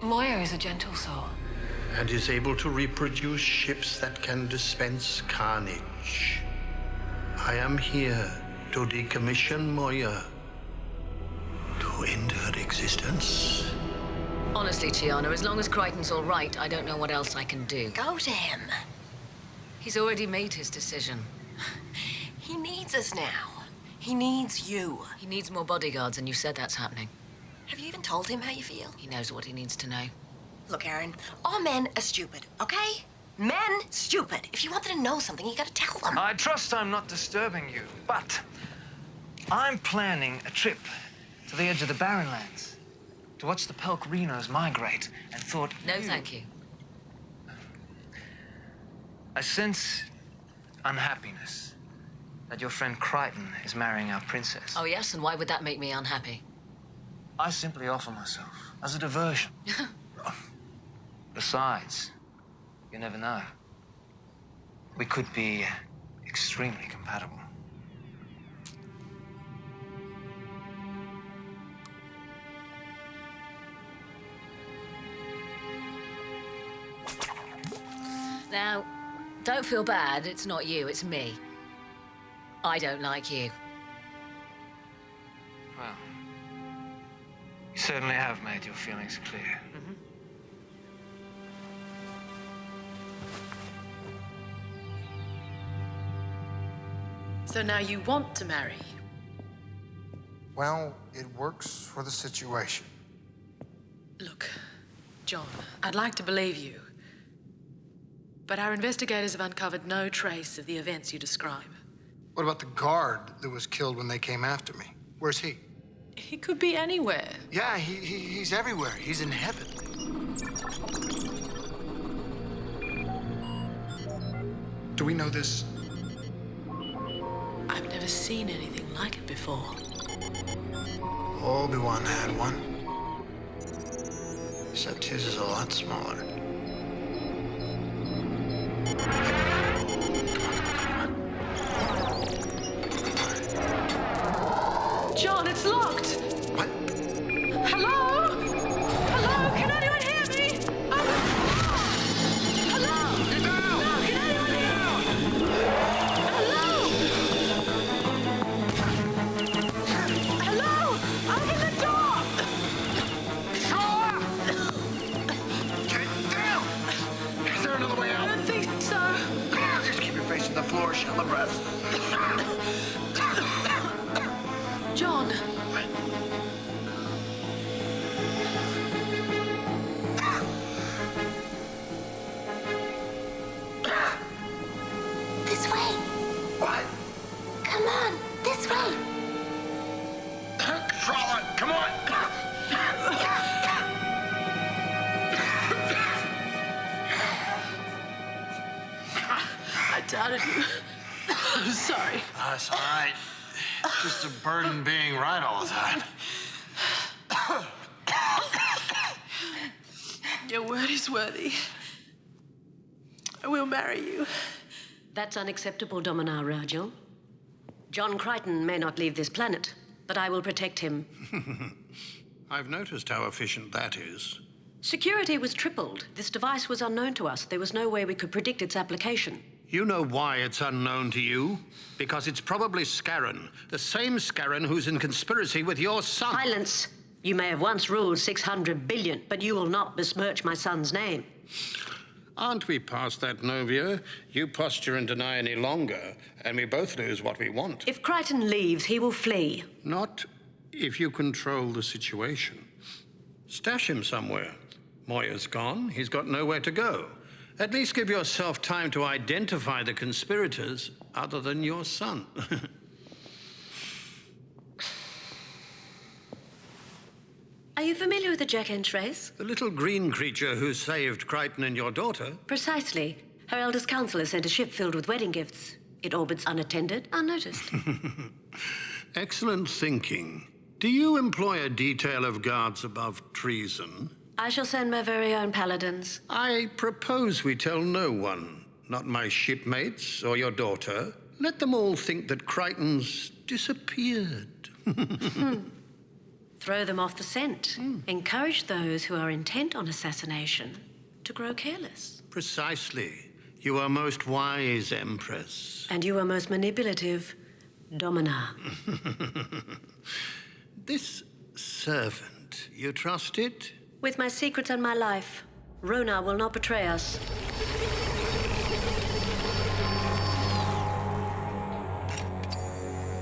Moya is a gentle soul. And is able to reproduce ships that can dispense carnage. I am here to decommission Moya. To end her existence. Honestly, Chiana, as long as Crichton's all right, I don't know what else I can do. Go to him. He's already made his decision. He needs us now. He needs you. He needs more bodyguards, and you said that's happening. Have you even told him how you feel? He knows what he needs to know. Look, Aaron, all men are stupid, okay? Men, stupid. If you want them to know something, you gotta tell them. I trust I'm not disturbing you, but I'm planning a trip to the edge of the Barren Lands to watch the Pelkrinos migrate, and thought... No, thank you. I sense unhappiness that your friend Crichton is marrying our princess. Oh, yes? And why would that make me unhappy? I simply offer myself as a diversion. Besides, you never know. We could be extremely compatible. Now, don't feel bad. It's not you, it's me. I don't like you. Well, you certainly have made your feelings clear. Mm-hmm. So now you want to marry? Well, it works for the situation. Look, John, I'd like to believe you. But our investigators have uncovered no trace of the events you describe. What about the guard that was killed when they came after me? Where's he? He could be anywhere. Yeah, he's everywhere. He's in heaven. Do we know this? I've never seen anything like it before. Obi-Wan had one. Except his is a lot smaller. John, it's locked! What? Hello? Hello? Can anyone hear me? Hello? Get down! No, can anyone hear me? Hello? Hello? Open the door! Get down! Is there another way out? I don't think so. Just keep your face to the floor, shall the breath. John. This way. What? Come on, this way. Katralla, come on! I doubted you. I'm sorry. That's all right. Just a burden being right all the time. Your word is worthy. I will marry you. That's unacceptable, Dominar Rajal. John Crichton may not leave this planet, but I will protect him. I've noticed how efficient that is. Security was tripled. This device was unknown to us. There was no way we could predict its application. You know why it's unknown to you? Because it's probably Scarron, the same Scarron who's in conspiracy with your son. Silence! You may have once ruled 600 billion, but you will not besmirch my son's name. Aren't we past that, Novia? You posture and deny any longer, and we both lose what we want. If Crichton leaves, he will flee. Not if you control the situation. Stash him somewhere. Moya's gone. He's got nowhere to go. At least give yourself time to identify the conspirators other than your son. Are you familiar with the Jack Entrace? The little green creature who saved Crichton and your daughter? Precisely. Her eldest counselor sent a ship filled with wedding gifts. It orbits unattended, unnoticed. Excellent thinking. Do you employ a detail of guards above treason? I shall send my very own paladins. I propose we tell no one. Not my shipmates or your daughter. Let them all think that Crichton's disappeared. Throw them off the scent. Encourage those who are intent on assassination to grow careless. Precisely. You are most wise, Empress. And you are most manipulative, Dominar. This servant, you trust it? With my secrets and my life, Rona will not betray us.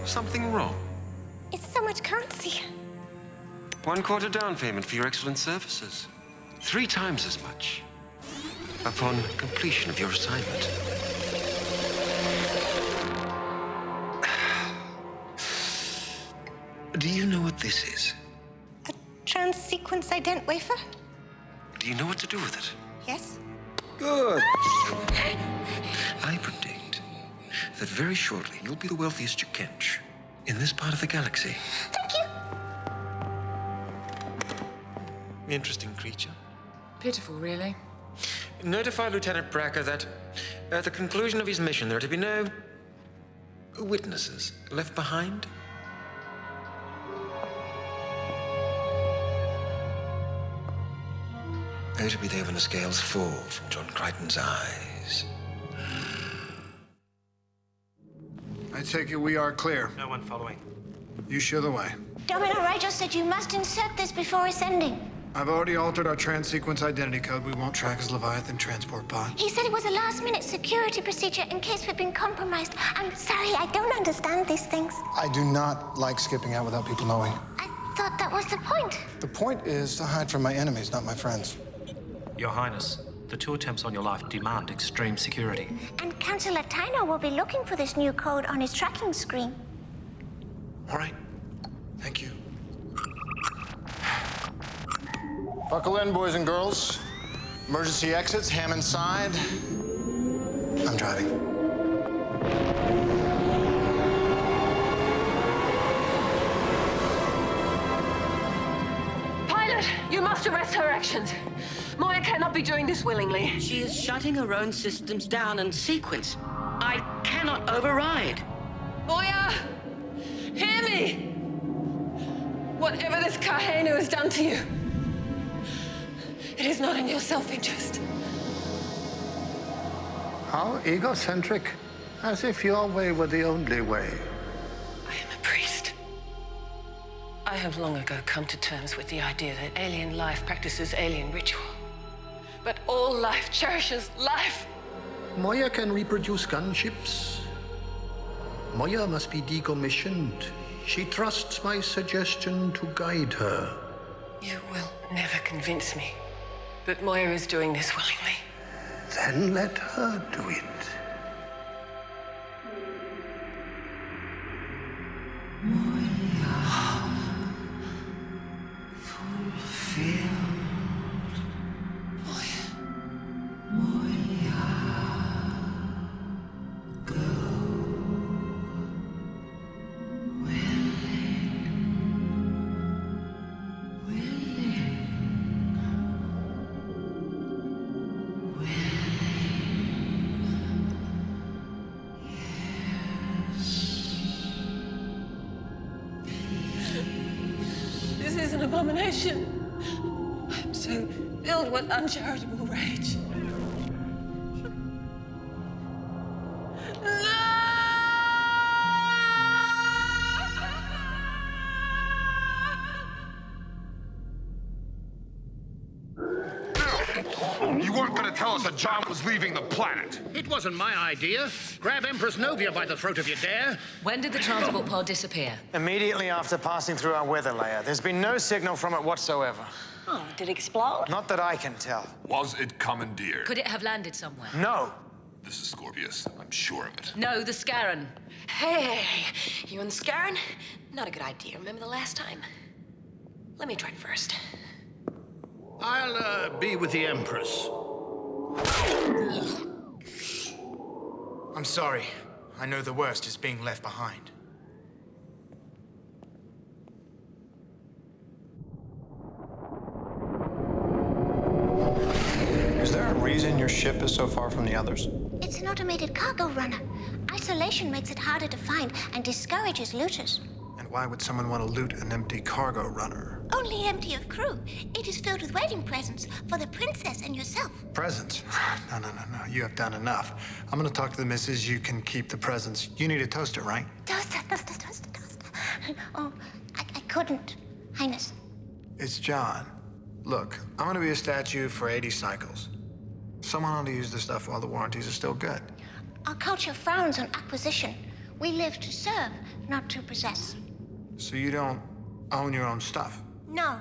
Something wrong? It's so much currency. 1/4 down payment for your excellent services. 3 times as much upon completion of your assignment. Do you know what this is? Trans-sequence ident wafer? Do you know what to do with it? Yes. Good. I predict that very shortly you'll be the wealthiest Jukench in this part of the galaxy. Thank you. Interesting creature. Pitiful, really. Notify Lieutenant Bracker that at the conclusion of his mission there are to be no witnesses left behind. They're to be there when the scales fall from John Crichton's eyes. I take it we are clear. No one following. You show the way. Domino Rigel said you must insert this before ascending. I've already altered our trans-sequence identity code. We won't track his Leviathan transport pod. He said it was a last-minute security procedure in case we'd been compromised. I'm sorry, I don't understand these things. I do not like skipping out without people knowing. I thought that was the point. The point is to hide from my enemies, not my friends. Your Highness, the 2 attempts on your life demand extreme security. And Councillor Tyno will be looking for this new code on his tracking screen. All right. Thank you. Buckle in, boys and girls. Emergency exits, ham inside. I'm driving. Pilot, you must arrest her actions. Moya cannot be doing this willingly. She is shutting her own systems down in sequence. I cannot override. Moya! Hear me! Whatever this Kahenu has done to you, it is not in your self-interest. How egocentric. As if your way were the only way. I am a priest. I have long ago come to terms with the idea that alien life practices alien ritual. But all life cherishes life. Moya can reproduce gunships. Moya must be decommissioned. She trusts my suggestion to guide her. You will never convince me that Moya is doing this willingly. Then let her do it. abomination. I'm so filled with uncharitable rage. You weren't going to tell us that John was leaving the planet. It wasn't my idea. Grab Empress Novia by the throat if you dare. When did the transport pod disappear? Immediately after passing through our weather layer. There's been no signal from it whatsoever. Oh, did it explode? Not that I can tell. Was it commandeered? Could it have landed somewhere? No. This is Scorpius. I'm sure of it. No, the Scarron. Hey, you and the Scarron? Not a good idea. Remember the last time? Let me try it first. I'll be with the Empress. I'm sorry. I know the worst is being left behind. Is there a reason your ship is so far from the others? It's an automated cargo runner. Isolation makes it harder to find and discourages looters. And why would someone want to loot an empty cargo runner? Only empty of crew. It is filled with wedding presents for the princess and yourself. Presents? No. You have done enough. I'm gonna talk to the missus. You can keep the presents. You need a toaster, right? Toaster. Oh, I couldn't, Highness. It's John. Look, I'm gonna be a statue for 80 cycles. Someone ought to use the stuff while the warranties are still good. Our culture frowns on acquisition. We live to serve, not to possess. So you don't own your own stuff? No.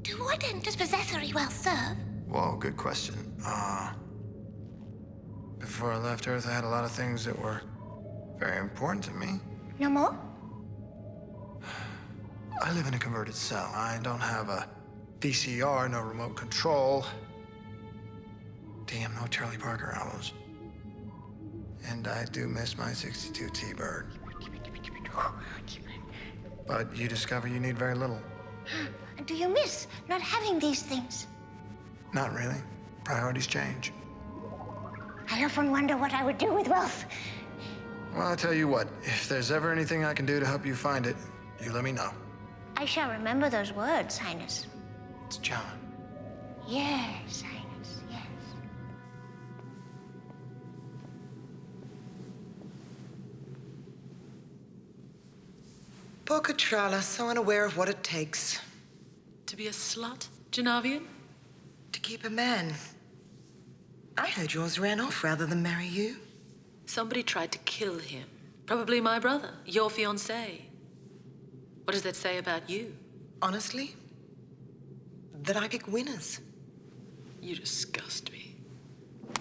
To what end does possessory wealth serve? Whoa, good question. Before I left Earth, I had a lot of things that were very important to me. No more? I live in a converted cell. I don't have a VCR, no remote control. Damn, no Charlie Parker albums. And I do miss my 62 T-Bird. But you discover you need very little. Do you miss not having these things? Not really. Priorities change. I often wonder what I would do with wealth. Well, I'll tell you what. If there's ever anything I can do to help you find it, you let me know. I shall remember those words, Highness. It's John. Yes, Highness, yes. Poor Katralla, so unaware of what it takes. To be a slut, Janavian? To keep a man. I heard yours ran off rather than marry you. Somebody tried to kill him. Probably my brother, your fiancé. What does that say about you? Honestly, that I pick winners. You disgust me.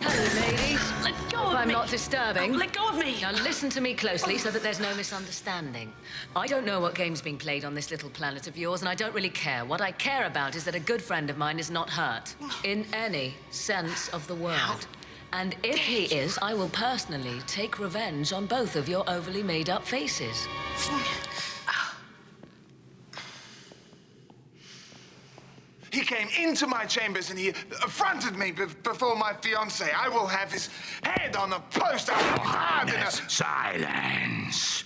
Hello, ladies. Let go of me! I'm not disturbing. Oh, let go of me! Now listen to me closely so that there's no misunderstanding. I don't know what game's being played on this little planet of yours, and I don't really care. What I care about is that a good friend of mine is not hurt. In any sense of the word. And if he is, I will personally take revenge on both of your overly made-up faces. He came into my chambers and he affronted me before my fiancée. I will have his head on a post. Silence.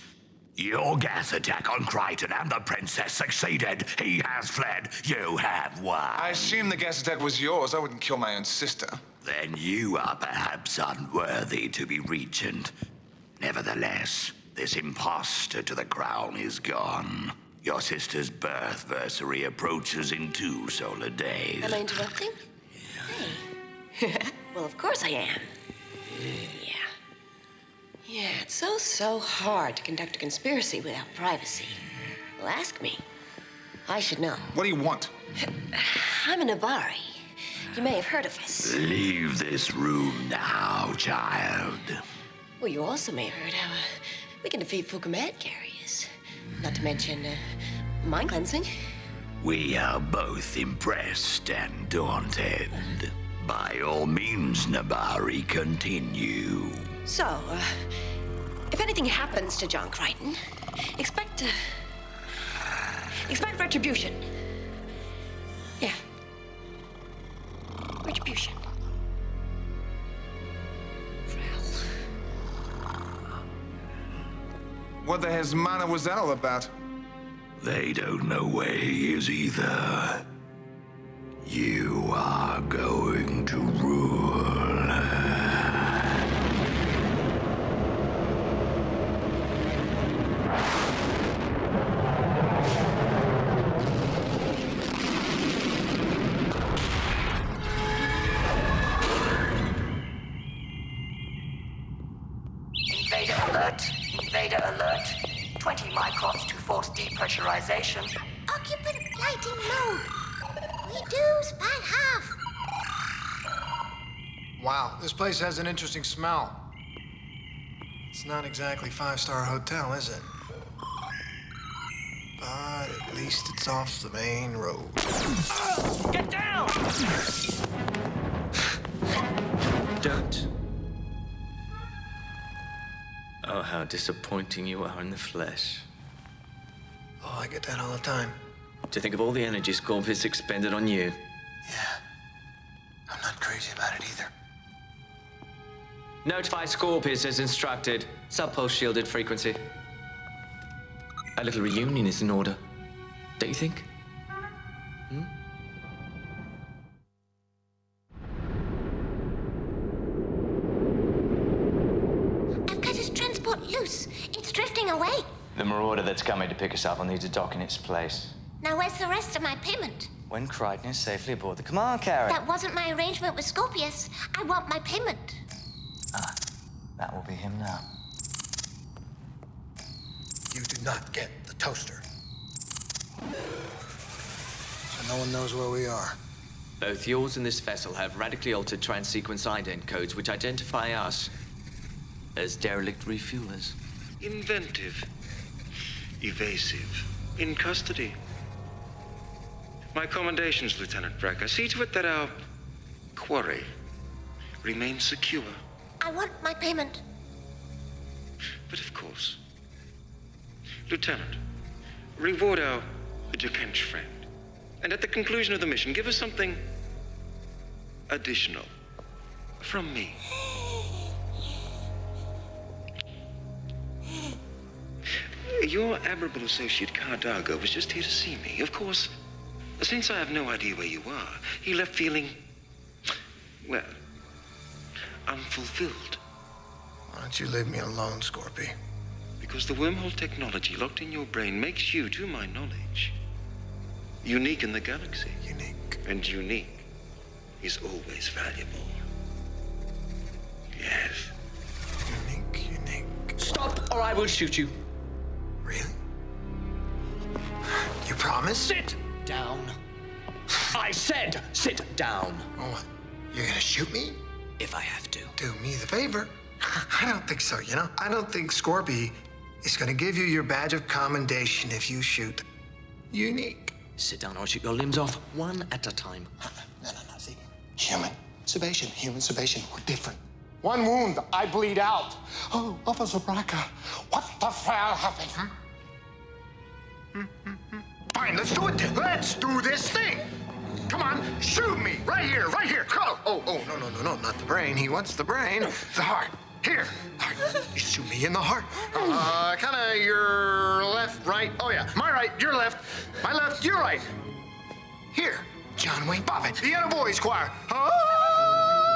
Your gas attack on Crichton and the princess succeeded. He has fled. You have won. I assume the gas attack was yours. I wouldn't kill my own sister. Then you are perhaps unworthy to be regent. Nevertheless, this impostor to the crown is gone. Your sister's birthversary approaches in 2 solar days. Am I interrupting? Hey. Well, of course I am. Yeah, it's so hard to conduct a conspiracy without privacy. Well, ask me. I should know. What do you want? I'm an Abari. You may have heard of us. Leave this room now, child. Well, you also may have heard how we can defeat Fukumet carriers. Not to mention, mind cleansing. We are both impressed and daunted. By all means, Nabari, continue. So, if anything happens to John Crichton, expect retribution. Yeah. Retribution. What the hell's mana was that all about? They don't know where he is either. You are going to rule. Invader alert! Invader alert! 20 microns to force depressurization. Occupant lighting mode. Reduce by half. Wow, this place has an interesting smell. It's not exactly five-star hotel, is it? But at least it's off the main road. Get down! Don't. Oh, how disappointing you are in the flesh. Oh, I get that all the time. To think of all the energy Scorpius expended on you. I'm not crazy about it either. Notify Scorpius as instructed. Subpulse shielded frequency. A little reunion is in order. Don't you think? I've cut his transport loose. It's drifting away. The marauder that's coming to pick us up will need to dock in its place. Now where's the rest of my payment? When Crichton is safely aboard the command carrier. That wasn't my arrangement with Scorpius. I want my payment. That will be him now. You do not get the toaster. So no one knows where we are. Both yours and this vessel have radically altered trans-sequence ident codes which identify us as derelict refuelers. Inventive. Evasive. In custody. My commendations, Lieutenant Brecker. See to it that our quarry remains secure. I want my payment. But of course. Lieutenant, reward our Jakench friend. And at the conclusion of the mission, give us something additional from me. Your admirable associate Cardago was just here to see me. Of course, since I have no idea where you are, he left feeling, well, unfulfilled. Why don't you leave me alone, Scorpy? Because the wormhole technology locked in your brain makes you, to my knowledge, unique in the galaxy. Unique. And unique is always valuable. Yes. Unique. Stop, or I will shoot you. Really? You promise? Sit down. I said sit down. Oh, what? You're gonna shoot me? If I have to. Do me the favor. I don't think so, you know? I don't think Scorpy is gonna give you your badge of commendation if you shoot Unique. Sit down or I'll shoot your limbs off one at a time. No, see? Human. Sebacean. Human Sebacean. We're different. One wound, I bleed out. Oh, Officer Bracker, what the hell happened? Fine, let's do it then. Let's do this thing. Come on, shoot me. Right here, right here. Go. Oh, no, not the brain. He wants the brain. The heart. Here. Heart. You shoot me in the heart. Kind of your left, right. Oh, yeah. My right, your left. My left, your right. Here. John Wayne Bobbitt, the Inner Boys Choir.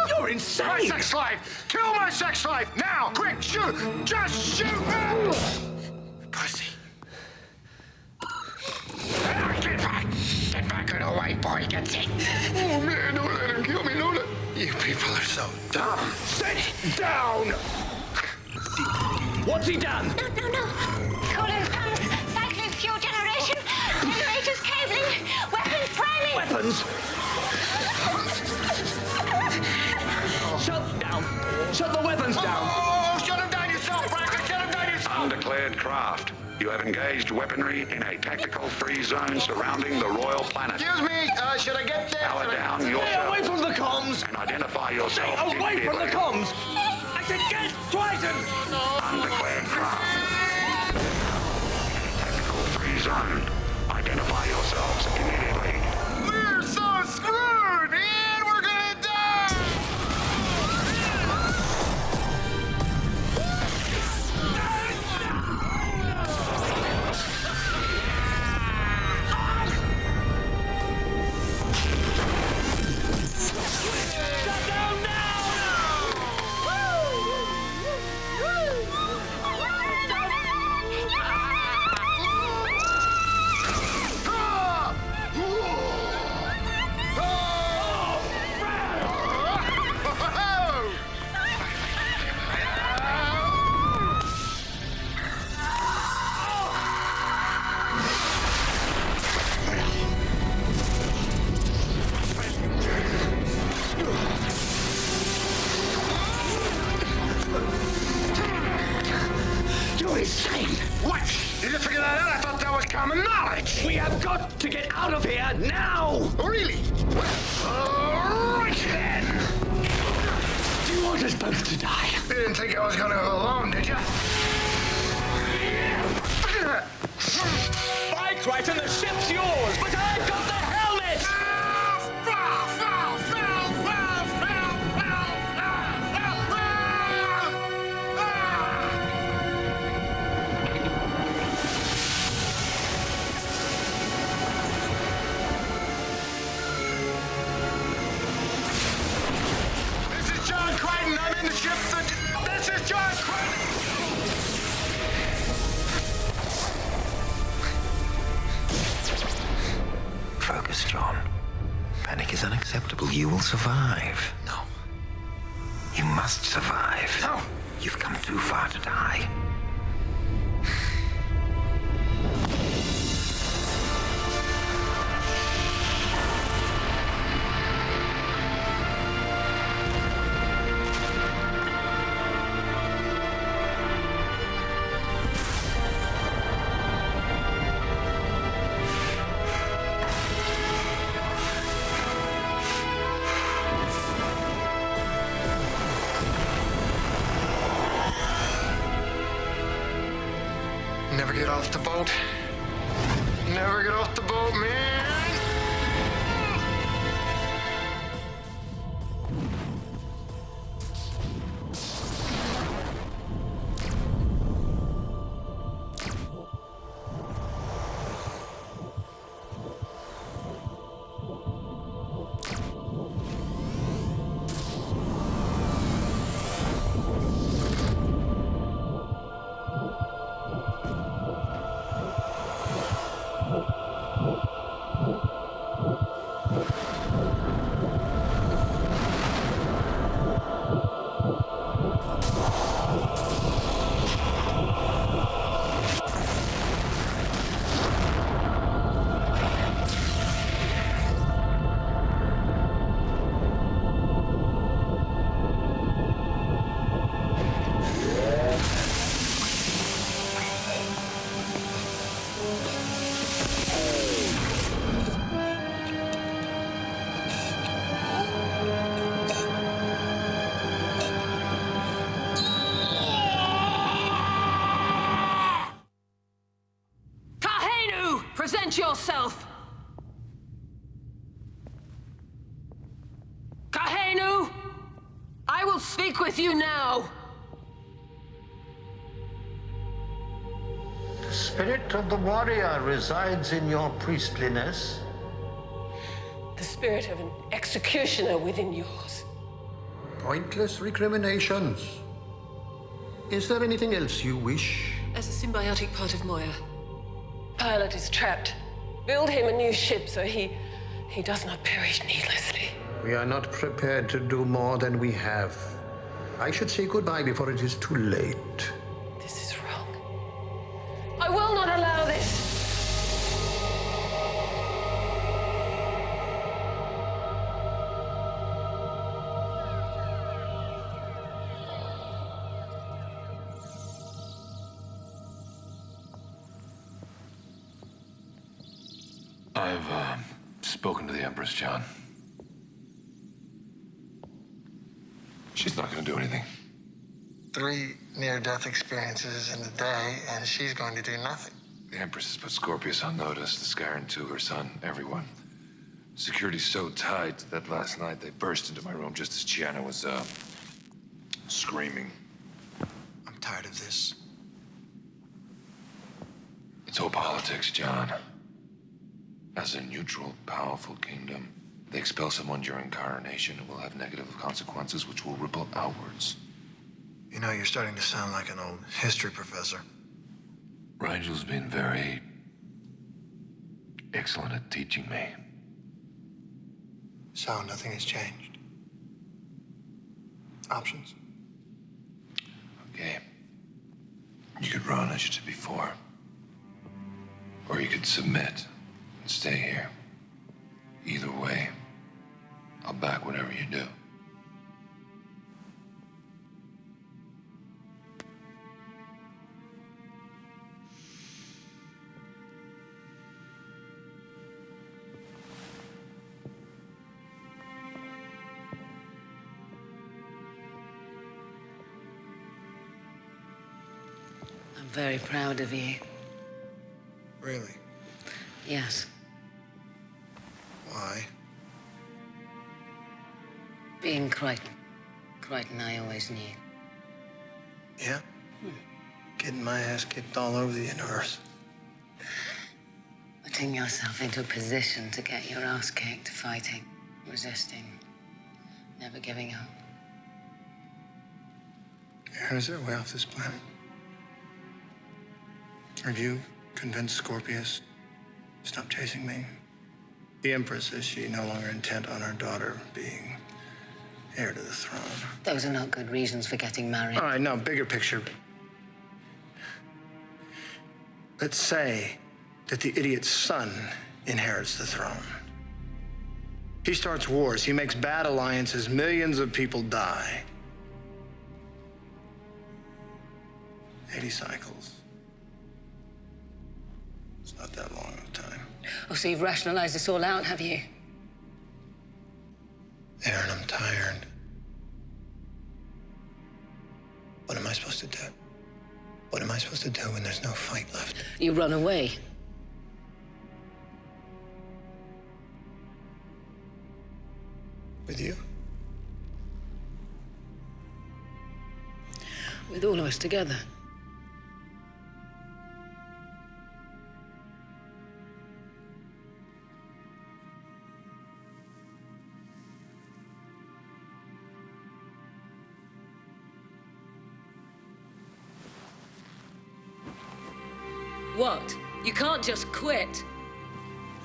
You're insane. My sex slave. Kill my sex slave. Now. Quick, shoot. Just shoot. Pussy. Get back. Get back or the white boy gets it. Oh, man, don't let him kill me. Don't let... You people are so dumb. Sit down. What's he done? No. Cooling pumps, cycling fuel generation, generators cabling, weapons priming. Weapons? Shut down. Shut the weapons down. Oh, shut him down yourself, Bracker. Shut him down yourself. Undeclared craft. You have engaged weaponry in a tactical free zone surrounding the royal planet. Excuse me, should I get there? Power down Stay yourself. away from the comms. And identify yourself. Stay away from the immediately. comms. I said get Crichton. Undeclared craft. Tactical free zone. Identify yourselves immediately. We're so screwed, man. We're gonna die. insane. What? You just figured that out? I thought that was common knowledge. We have got to get out of here now. Really? All right then. Do you want us both to die? You didn't think I was going to go alone, did you? By Crichton, the ship's yours, but I've got the helmet! This is John Crichton. I'm in the ship. This is John Crichton. Focus, John. Panic is unacceptable. You will survive. No. You must survive. No. You've come too far to die. Never get off the boat. Never get off the boat, man. Present yourself! Kahenu! I will speak with you now! The spirit of the warrior resides in your priestliness. The spirit of an executioner within yours. Pointless recriminations. Is there anything else you wish? As a symbiotic part of Moya, Pilot is trapped. Build him a new ship so he does not perish needlessly. We are not prepared to do more than we have. I should say goodbye before it is too late. This is wrong. I will not allow this! I've spoken to the Empress, John. She's not going to do anything. 3 near-death experiences in a day, and she's going to do nothing. The Empress has put Scorpius on notice, the Skyran 2, her son, everyone. Security's so tight that last night they burst into my room just as Chiana was, screaming. I'm tired of this. It's all politics, John. As a neutral, powerful kingdom, they expel someone during coronation, it will have negative consequences which will ripple outwards. You know, you're starting to sound like an old history professor. Rigel's been very excellent at teaching me. So nothing has changed? Options? Okay. You could run as you did before. Or you could submit and stay here. Either way, I'll back whatever you do. I'm very proud of you. Really? Yes. Why? Being Crichton. Crichton I always knew. Yeah? Getting my ass kicked all over the universe. Putting yourself into a position to get your ass kicked, fighting, resisting, never giving up. Aaron, is there a way off this planet? Have you convinced Scorpius to stop chasing me? The Empress, is she no longer intent on her daughter being heir to the throne? Those are not good reasons for getting married. All right, no, bigger picture. Let's say that the idiot's son inherits the throne. He starts wars, he makes bad alliances, millions of people die. 80 cycles. It's not that long of time. Oh, so you've rationalized this all out, have you? Aaron, I'm tired. What am I supposed to do? What am I supposed to do when there's no fight left? You run away. With you? With all of us together. What? You can't just quit.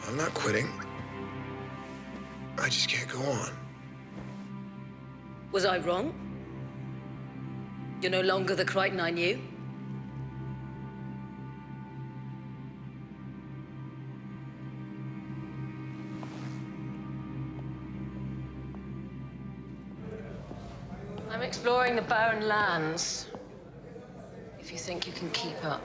I'm not quitting. I just can't go on. Was I wrong? You're no longer the Crichton I knew? I'm exploring the barren lands. If you think you can keep up.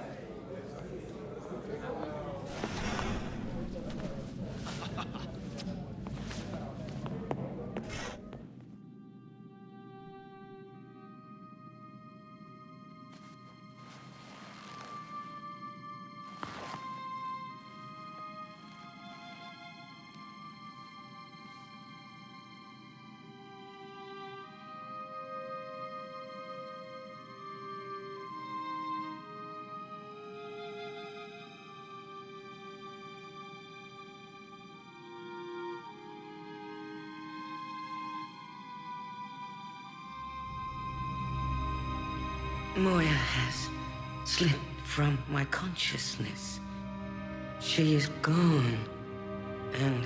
Moya has slipped from my consciousness. She is gone, and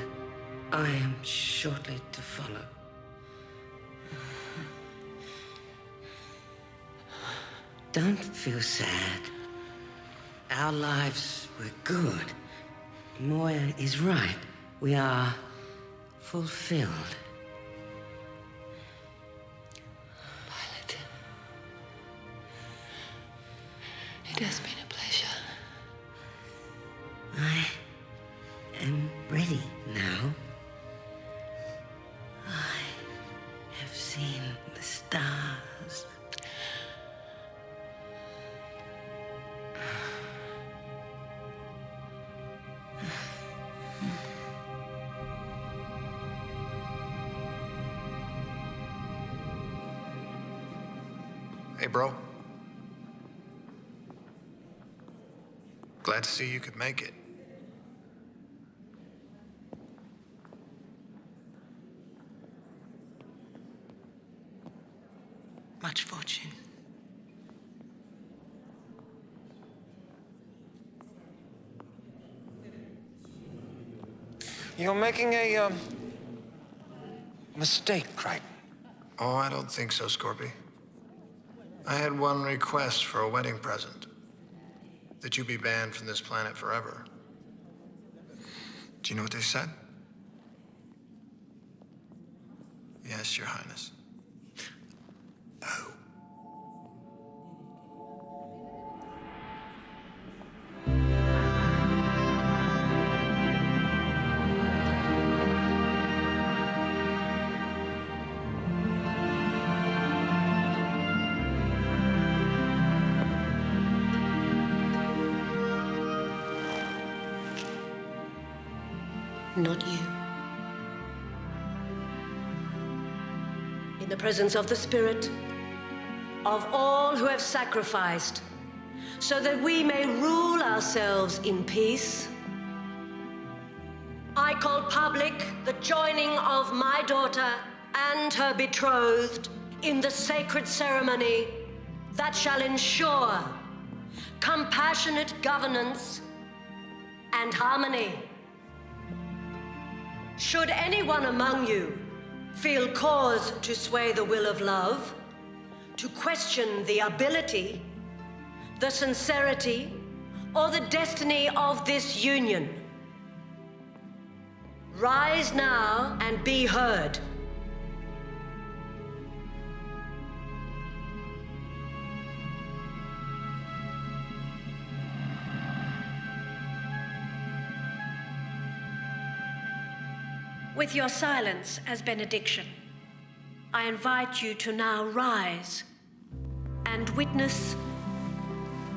I am shortly to follow. Don't feel sad. Our lives were good. Moya is right. We are fulfilled. It has been a pleasure. I am ready now. I have seen the stars. Hey, bro. Glad to see you could make it. Much fortune. You're making a mistake, Crichton. Oh, I don't think so, Scorpy. I had one request for a wedding present. That you be banned from this planet forever. Do you know what they said? Yes, Your Highness. Oh. not you. In the presence of the spirit of all who have sacrificed, so that we may rule ourselves in peace, I call public the joining of my daughter and her betrothed in the sacred ceremony that shall ensure compassionate governance and harmony. Should anyone among you feel cause to sway the will of love, to question the ability, the sincerity, or the destiny of this union, rise now and be heard. With your silence as benediction, I invite you to now rise and witness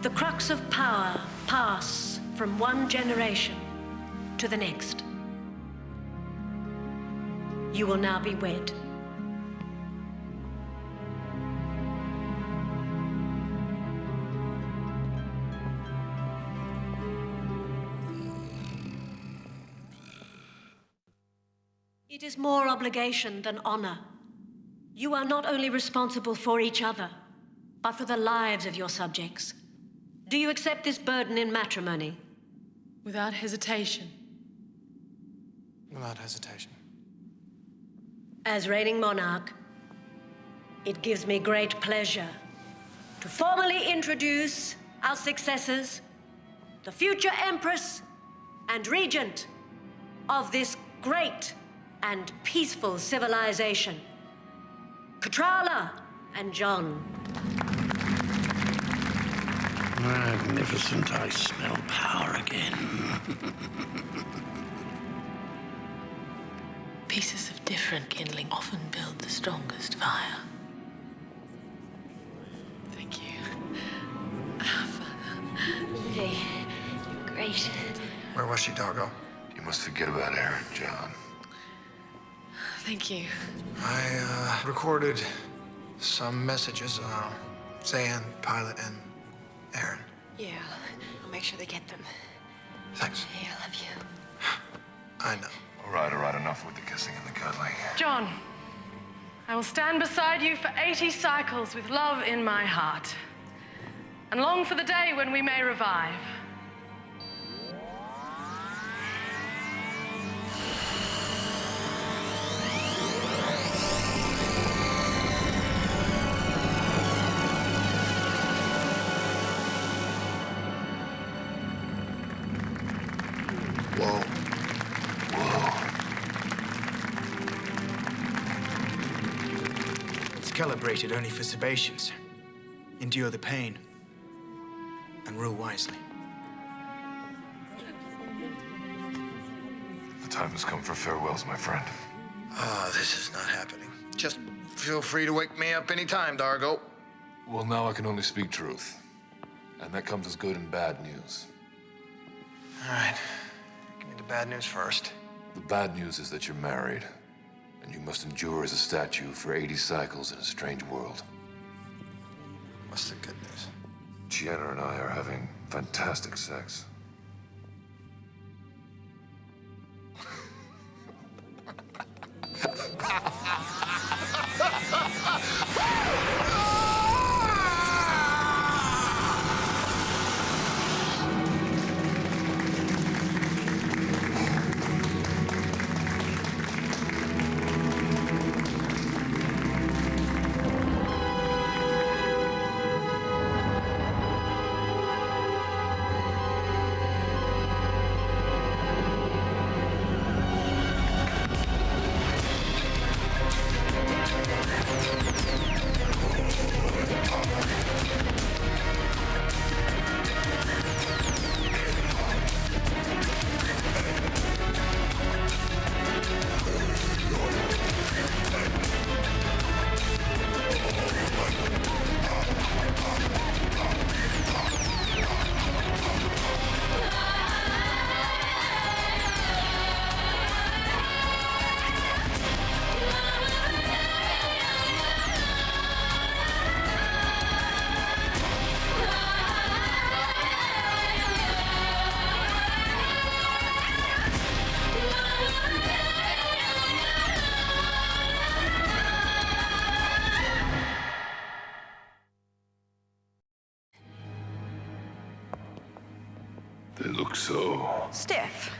the crux of power pass from one generation to the next. You will now be wed. It is more obligation than honor. You are not only responsible for each other, but for the lives of your subjects. Do you accept this burden in matrimony? Without hesitation. Without hesitation. As reigning monarch, it gives me great pleasure to formally introduce our successors, the future Empress and Regent of this great and peaceful civilization, Katralla and John. Magnificent, I smell power again. Pieces of different kindling often build the strongest fire. Thank you. Hey, you're great. Where was she, doggo? You must forget about Aaron, John. Thank you. I recorded some messages. Zayan, Pilot, and Aaron. Yeah, I'll make sure they get them. Thanks. Hey, I love you. I know. All right, enough with the kissing and the cuddling. John, I will stand beside you for 80 cycles with love in my heart, and long for the day when we may revive. Calibrated only for Sebaceans. Endure the pain and rule wisely. The time has come for farewells, my friend. This is not happening. Just feel free to wake me up anytime, Dargo. Well, now I can only speak truth. And that comes as good and bad news. All right. Give me the bad news first. The bad news is that you're married. And you must endure as a statue for 80 cycles in a strange world. What's the good news? Gianna and I are having fantastic sex. They look so... stiff.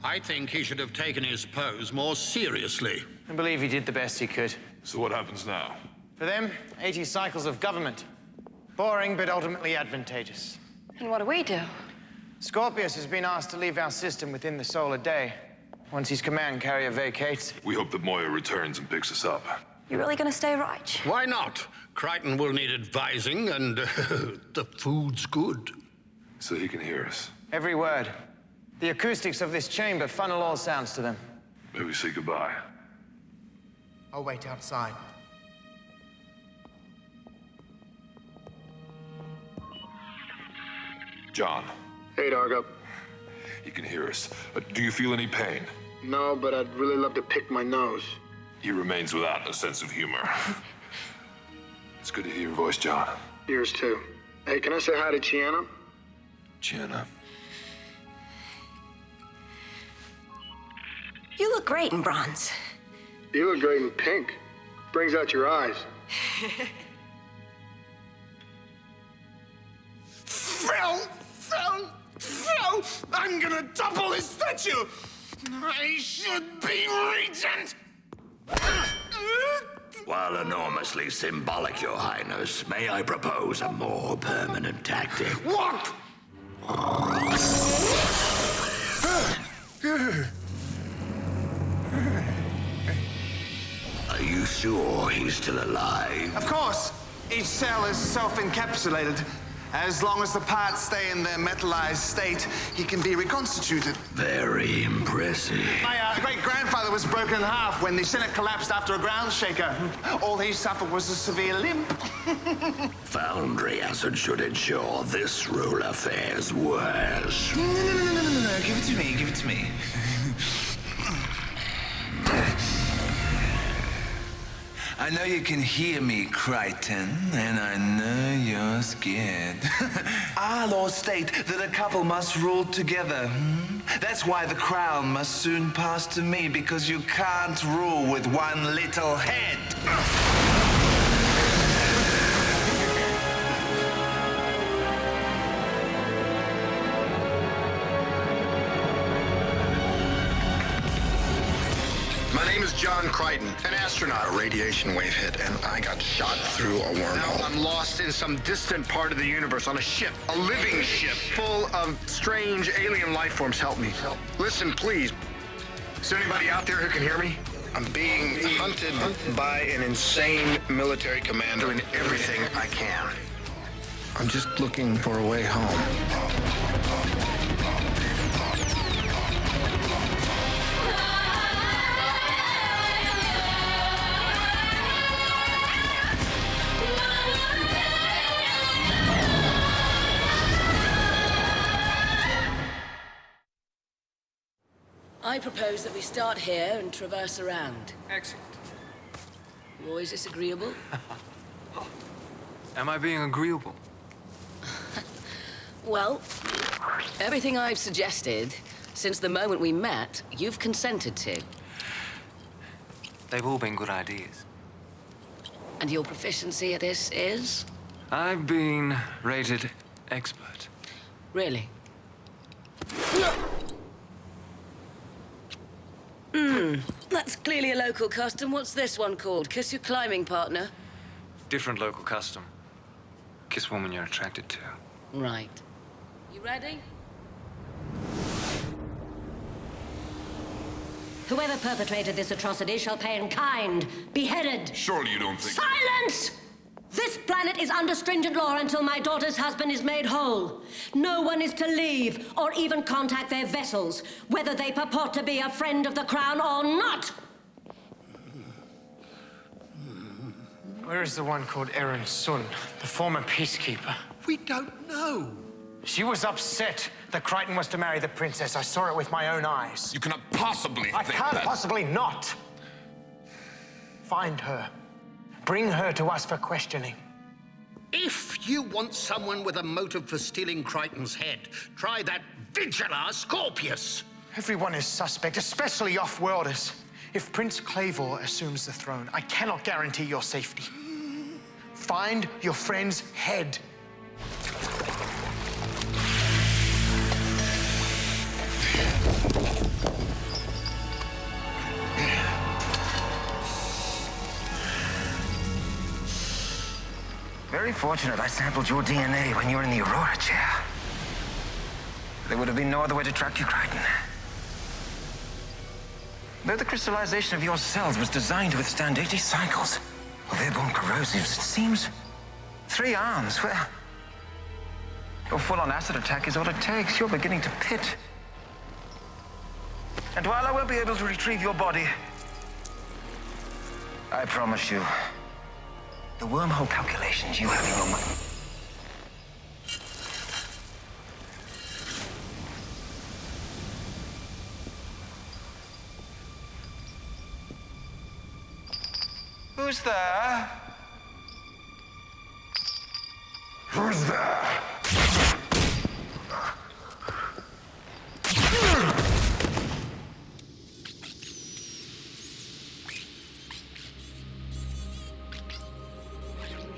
I think he should have taken his pose more seriously. I believe he did the best he could. So what happens now? For them, 80 cycles of government. Boring, but ultimately advantageous. And what do we do? Scorpius has been asked to leave our system within the solar day. Once his command carrier vacates... We hope that Moya returns and picks us up. You really gonna stay, Raj? Why not? Crichton will need advising, and the food's good. So he can hear us. Every word. The acoustics of this chamber funnel all sounds to them. May we say goodbye? I'll wait outside. John. Hey, Dargo. He can hear us. Do you feel any pain? No, but I'd really love to pick my nose. He remains without a sense of humor. It's good to hear your voice, John. Yours too. Hey, can I say hi to Chiana? Chiana. You look great in bronze. You look great in pink. Brings out your eyes. Phil! I'm gonna topple his statue! I should be regent! While enormously symbolic, Your Highness, may I propose a more permanent tactic? What? Are you sure he's still alive? Of course. Each cell is self-encapsulated. As long as the parts stay in their metallized state, he can be reconstituted. Very impressive. My great-grandfather was broken in half when the Senate collapsed after a ground shaker. All he suffered was a severe limp. Foundry acid should ensure this ruler fares worse. No. Give it to me. I know you can hear me, Crichton, and I know you're scared. Our laws state that a couple must rule together. That's why the crown must soon pass to me, because you can't rule with one little head. My name is John Crichton, an astronaut. A radiation wave hit, and I got shot through a wormhole. Now I'm lost in some distant part of the universe on a ship, a living ship, full of strange alien life forms. Help me. Listen, please. Is there anybody out there who can hear me? I'm being hunted by an insane military commander, doing everything I can. I'm just looking for a way home. I propose that we start here and traverse around. Excellent. Roy, is this agreeable? Am I being agreeable? Well, everything I've suggested since the moment we met, you've consented to. They've all been good ideas. And your proficiency at this is? I've been rated expert. Really? That's clearly a local custom. What's this one called? Kiss your climbing partner? Different local custom. Kiss woman you're attracted to. Right. You ready? Whoever perpetrated this atrocity shall pay in kind. Beheaded. Surely you don't think... Silence! This planet is under stringent law until my daughter's husband is made whole. No one is to leave or even contact their vessels, whether they purport to be a friend of the crown or not. Where is the one called Erin Sun, the former peacekeeper? We don't know. She was upset that Crichton was to marry the princess. I saw it with my own eyes. You cannot possibly I can't possibly not. Find her. Bring her to us for questioning. If you want someone with a motive for stealing Crichton's head, try that Vigilar Scorpius. Everyone is suspect, especially off-worlders. If Prince Clavor assumes the throne, I cannot guarantee your safety. Find your friend's head. very fortunate I sampled your DNA when you were in the Aurora chair. There would have been no other way to track you, Crichton. Though the crystallization of your cells was designed to withstand 80 cycles, well, they're born corrosives, it seems. 3 arms, well... Your full-on acid attack is all it takes. You're beginning to pit. And while I won't be able to retrieve your body, I promise you, the wormhole calculations you have in your mind... Who's there? Who's there?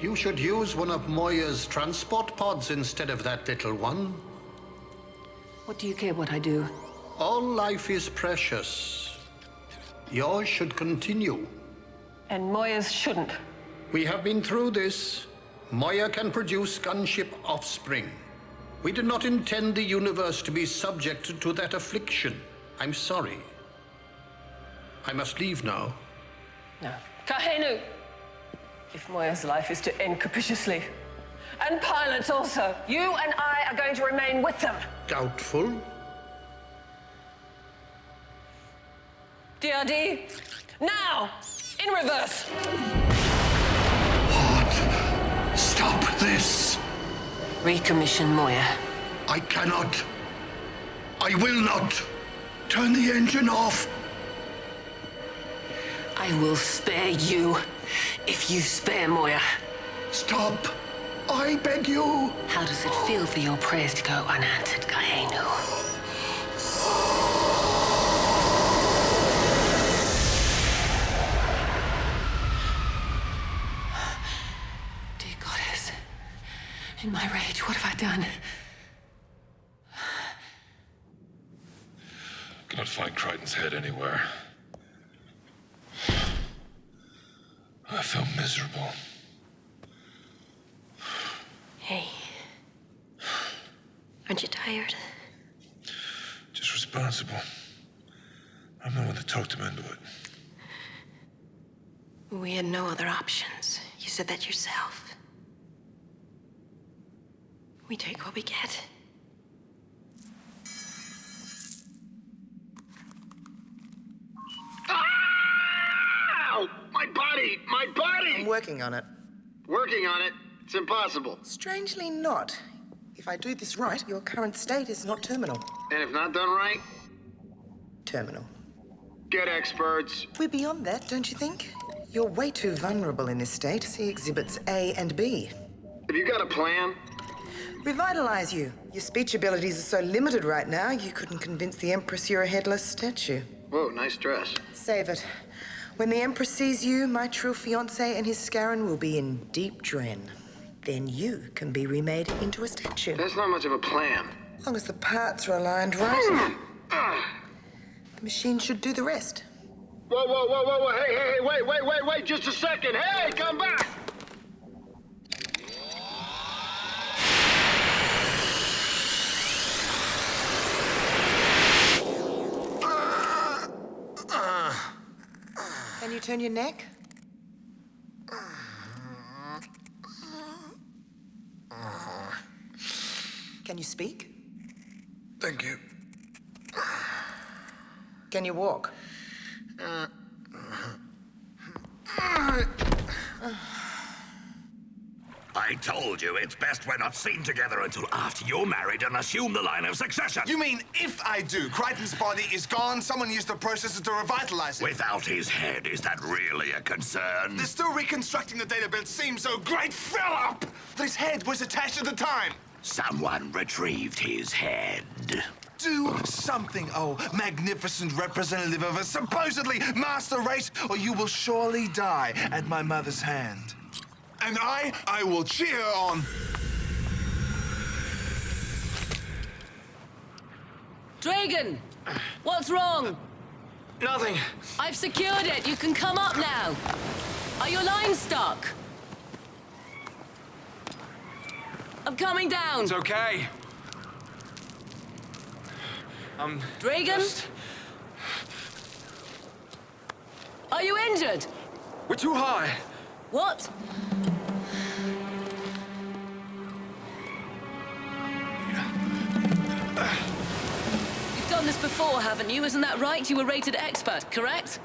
You should use one of Moya's transport pods instead of that little one. What do you care what I do? All life is precious. Yours should continue. And Moya's shouldn't. We have been through this. Moya can produce gunship offspring. We did not intend the universe to be subject to that affliction. I'm sorry. I must leave now. No. Kahenu! If Moya's life is to end capriciously, and pilots also, you and I are going to remain with them. Doubtful. DRD, now! In reverse! What? Stop this! Recommission Moya. I cannot. I will not. Turn the engine off. I will spare you if you spare Moya. Stop. I beg you. How does it feel for your prayers to go unanswered, Kahenu? In my rage, what have I done? Cannot find Crichton's head anywhere. I feel miserable. Hey. Aren't you tired? Just responsible. I'm the one that talked him into it. We had no other options. You said that yourself. We take what we get. Ow! My body! My body! I'm working on it. Working on it? It's impossible. Strangely not. If I do this right, your current state is not terminal. And if not done right? Terminal. Get experts. We're beyond that, don't you think? You're way too vulnerable in this state. See exhibits A and B. Have you got a plan? Revitalize you. Your speech abilities are so limited right now, you couldn't convince the Empress you're a headless statue. Whoa, nice dress. Save it. When the Empress sees you, my true fiancé and his Scarron will be in deep dren. Then you can be remade into a statue. That's not much of a plan. As long as the parts are aligned right. The machine should do the rest. Whoa, whoa, whoa, whoa, whoa, hey, wait, just a second. Hey, come back! Can you turn your neck? Can you speak? Thank you. Can you walk? I told you it's best we're not seen together until after you're married and assume the line of succession. You mean if I do? Crichton's body is gone, someone used the processor to revitalize it. Without his head, is that really a concern? They're still reconstructing the data, but it seems so great, Philip, that his head was attached at the time. Someone retrieved his head. Do something, oh magnificent representative of a supposedly master race, or you will surely die at my mother's hand. And I will cheer on. Dragon! What's wrong? Nothing. I've secured it. You can come up now. Are your lines stuck? I'm coming down. It's okay. Dragon? Are you injured? We're too high. What? You've done this before, haven't you? Isn't that right? You were rated expert, correct?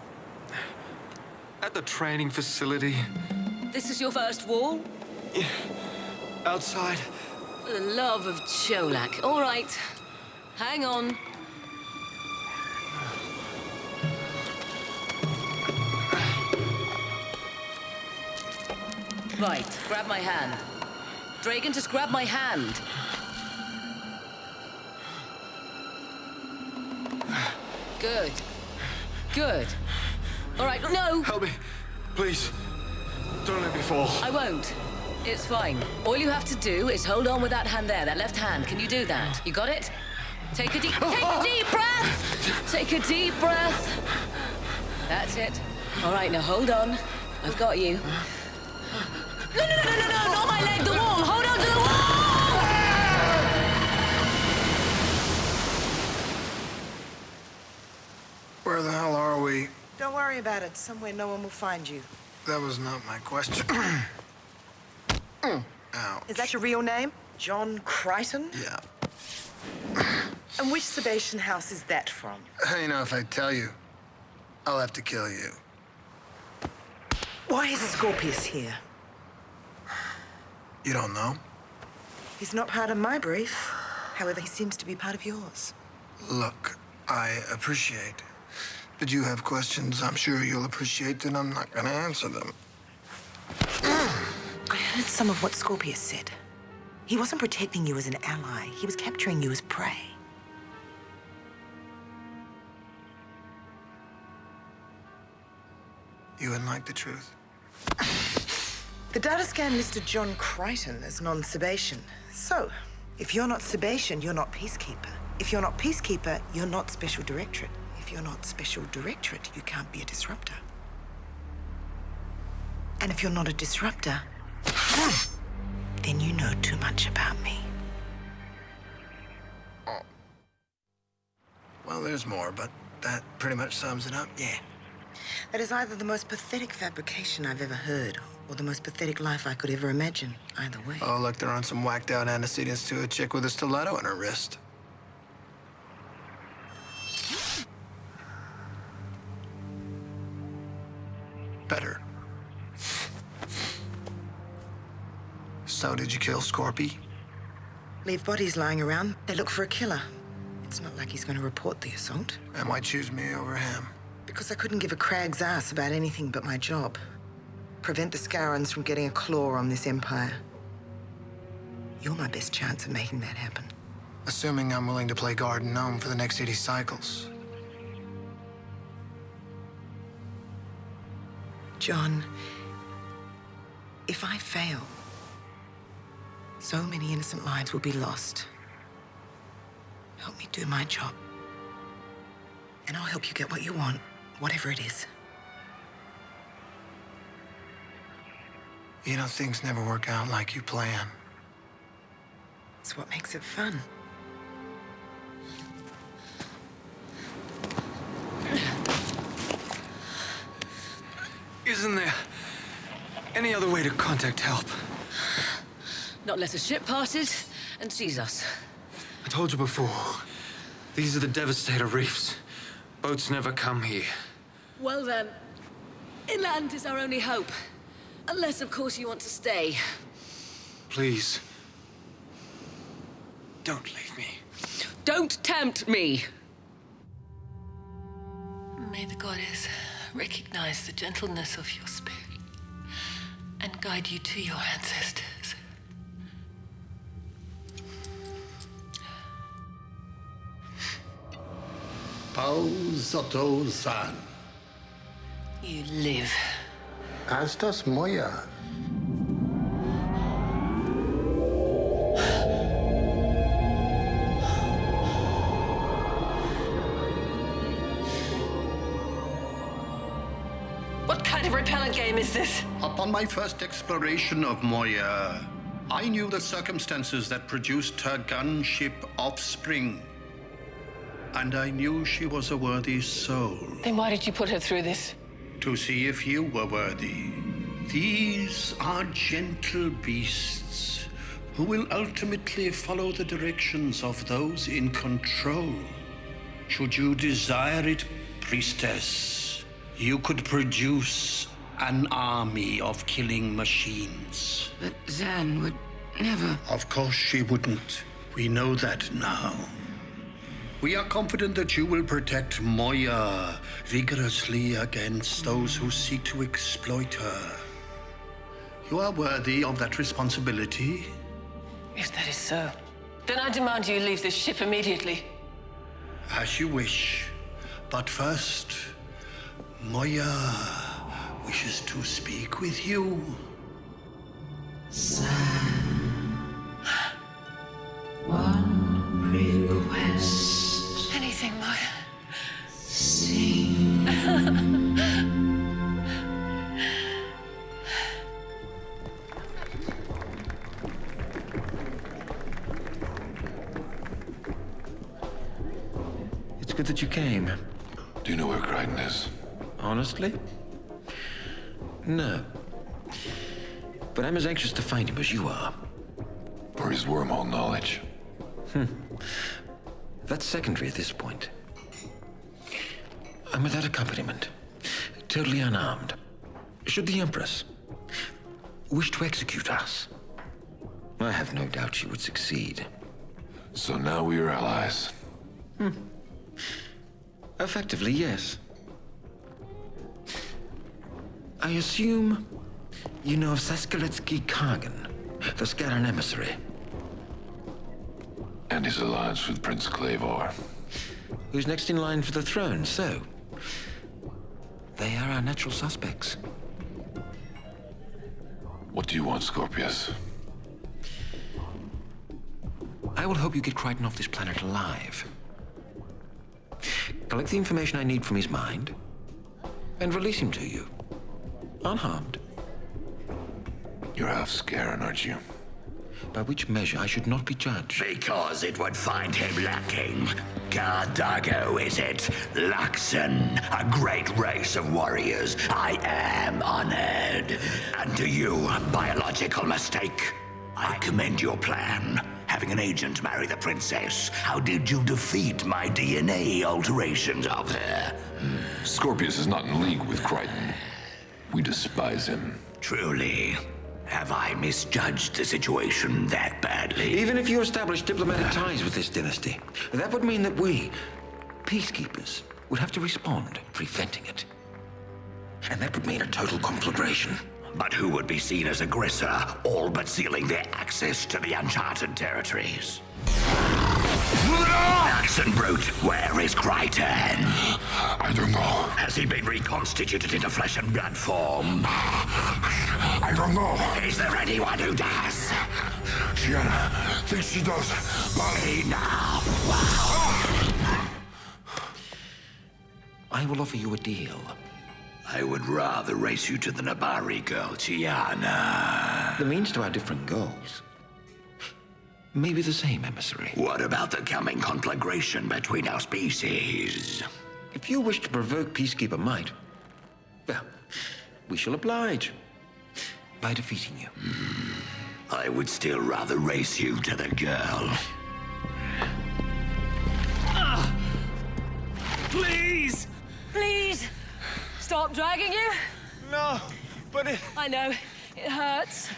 At the training facility. This is your first wall? Yeah. Outside. For the love of Cholak. All right. Hang on. Right, grab my hand. Dragon, just grab my hand. Good. Good. All right, no! Help me, please. Don't let me fall. I won't. It's fine. All you have to do is hold on with that hand there, that left hand. Can you do that? You got it? Take a deep breath! Take a deep breath. That's it. All right, now hold on. I've got you. No, not my leg, the wall! Hold on to the wall! Where the hell are we? Don't worry about it. Somewhere no one will find you. That was not my question. Ow. Is that your real name? John Crichton? Yeah. And which Sebacean house is that from? You know, if I tell you, I'll have to kill you. Why is Scorpius here? You don't know? He's not part of my brief. However, he seems to be part of yours. Look, I appreciate that you have questions I'm sure you'll appreciate, and I'm not gonna answer them. I heard some of what Scorpius said. He wasn't protecting you as an ally. He was capturing you as prey. You wouldn't like the truth. The data scan listed John Crichton as non-Sebacean. So, if you're not Sebacean, you're not Peacekeeper. If you're not Peacekeeper, you're not Special Directorate. If you're not Special Directorate, you can't be a disruptor. And if you're not a disruptor, then you know too much about me. Well, there's more, but that pretty much sums it up, yeah. That is either the most pathetic fabrication I've ever heard, or the most pathetic life I could ever imagine. Either way. Oh, look, they're on some whacked-out antecedents to a chick with a stiletto in her wrist. Better. So, did you kill Scorpy? Leave bodies lying around. They look for a killer. It's not like he's going to report the assault. And why choose me over him? Because I couldn't give a crag's ass about anything but my job. Prevent the Scarans from getting a claw on this empire. You're my best chance of making that happen. Assuming I'm willing to play guard and gnome for the next 80 cycles. John, if I fail, so many innocent lives will be lost. Help me do my job. And I'll help you get what you want, whatever it is. You know, things never work out like you plan. It's what makes it fun. Isn't there any other way to contact help? Not unless a ship passes and sees us. I told you before, these are the Devastator reefs. Boats never come here. Well then, inland is our only hope. Unless, of course, you want to stay. Please. Don't leave me. Don't tempt me! May the goddess recognize the gentleness of your spirit and guide you to your ancestors. Pausoto-san. You live. As does Moya. What kind of repellent game is this? Upon my first exploration of Moya, I knew the circumstances that produced her gunship offspring. And I knew she was a worthy soul. Then why did you put her through this? To see if you were worthy. These are gentle beasts who will ultimately follow the directions of those in control. Should you desire it, priestess, you could produce an army of killing machines. But Zan would never... Of course she wouldn't. We know that now. We are confident that you will protect Moya vigorously against those who seek to exploit her. You are worthy of that responsibility. If that is so, then I demand you leave this ship immediately. As you wish. But first, Moya wishes to speak with you. One request. Anything, Moya. Sing. It's good that you came. Do you know where Crichton is? Honestly? No. But I'm as anxious to find him as you are. For his wormhole knowledge. That's secondary at this point. I'm without accompaniment. Totally unarmed. Should the Empress wish to execute us, I have no doubt she would succeed. So now we are allies. Effectively, yes. I assume you know of Saskaletsky Kargan, the Scaran emissary. And his alliance with Prince Clavor. Who's next in line for the throne, so they are our natural suspects. What do you want, Scorpius? I will hope you get Crichton off this planet alive. Collect the information I need from his mind, and release him to you, unharmed. You're half Scaran, aren't you? By which measure I should not be judged. Because it would find him lacking. Cardago, is it? Luxon, a great race of warriors. I am honored. And to you, biological mistake. I commend your plan. Having an agent marry the princess. How did you defeat my DNA alterations of her? Scorpius is not in league with Crichton. We despise him. Truly. Have I misjudged the situation that badly? Even if you establish diplomatic ties with this dynasty, that would mean that we, peacekeepers, would have to respond, preventing it. And that would mean a total conflagration. But who would be seen as aggressor, all but sealing their access to the uncharted territories? Axon Brute, where is Crichton? I don't know. Has he been reconstituted into flesh and blood form? I don't know. Is there anyone who does? Gianna thinks she does, but... Enough! I will offer you a deal. I would rather race you to the Nabari girl, Gianna. The means to our different goals may be the same, emissary. What about the coming conflagration between our species? If you wish to provoke peacekeeper might, well, we shall oblige by defeating you. I would still rather race you to the girl. Please! Please! Stop dragging you? No, but it... I know. It hurts.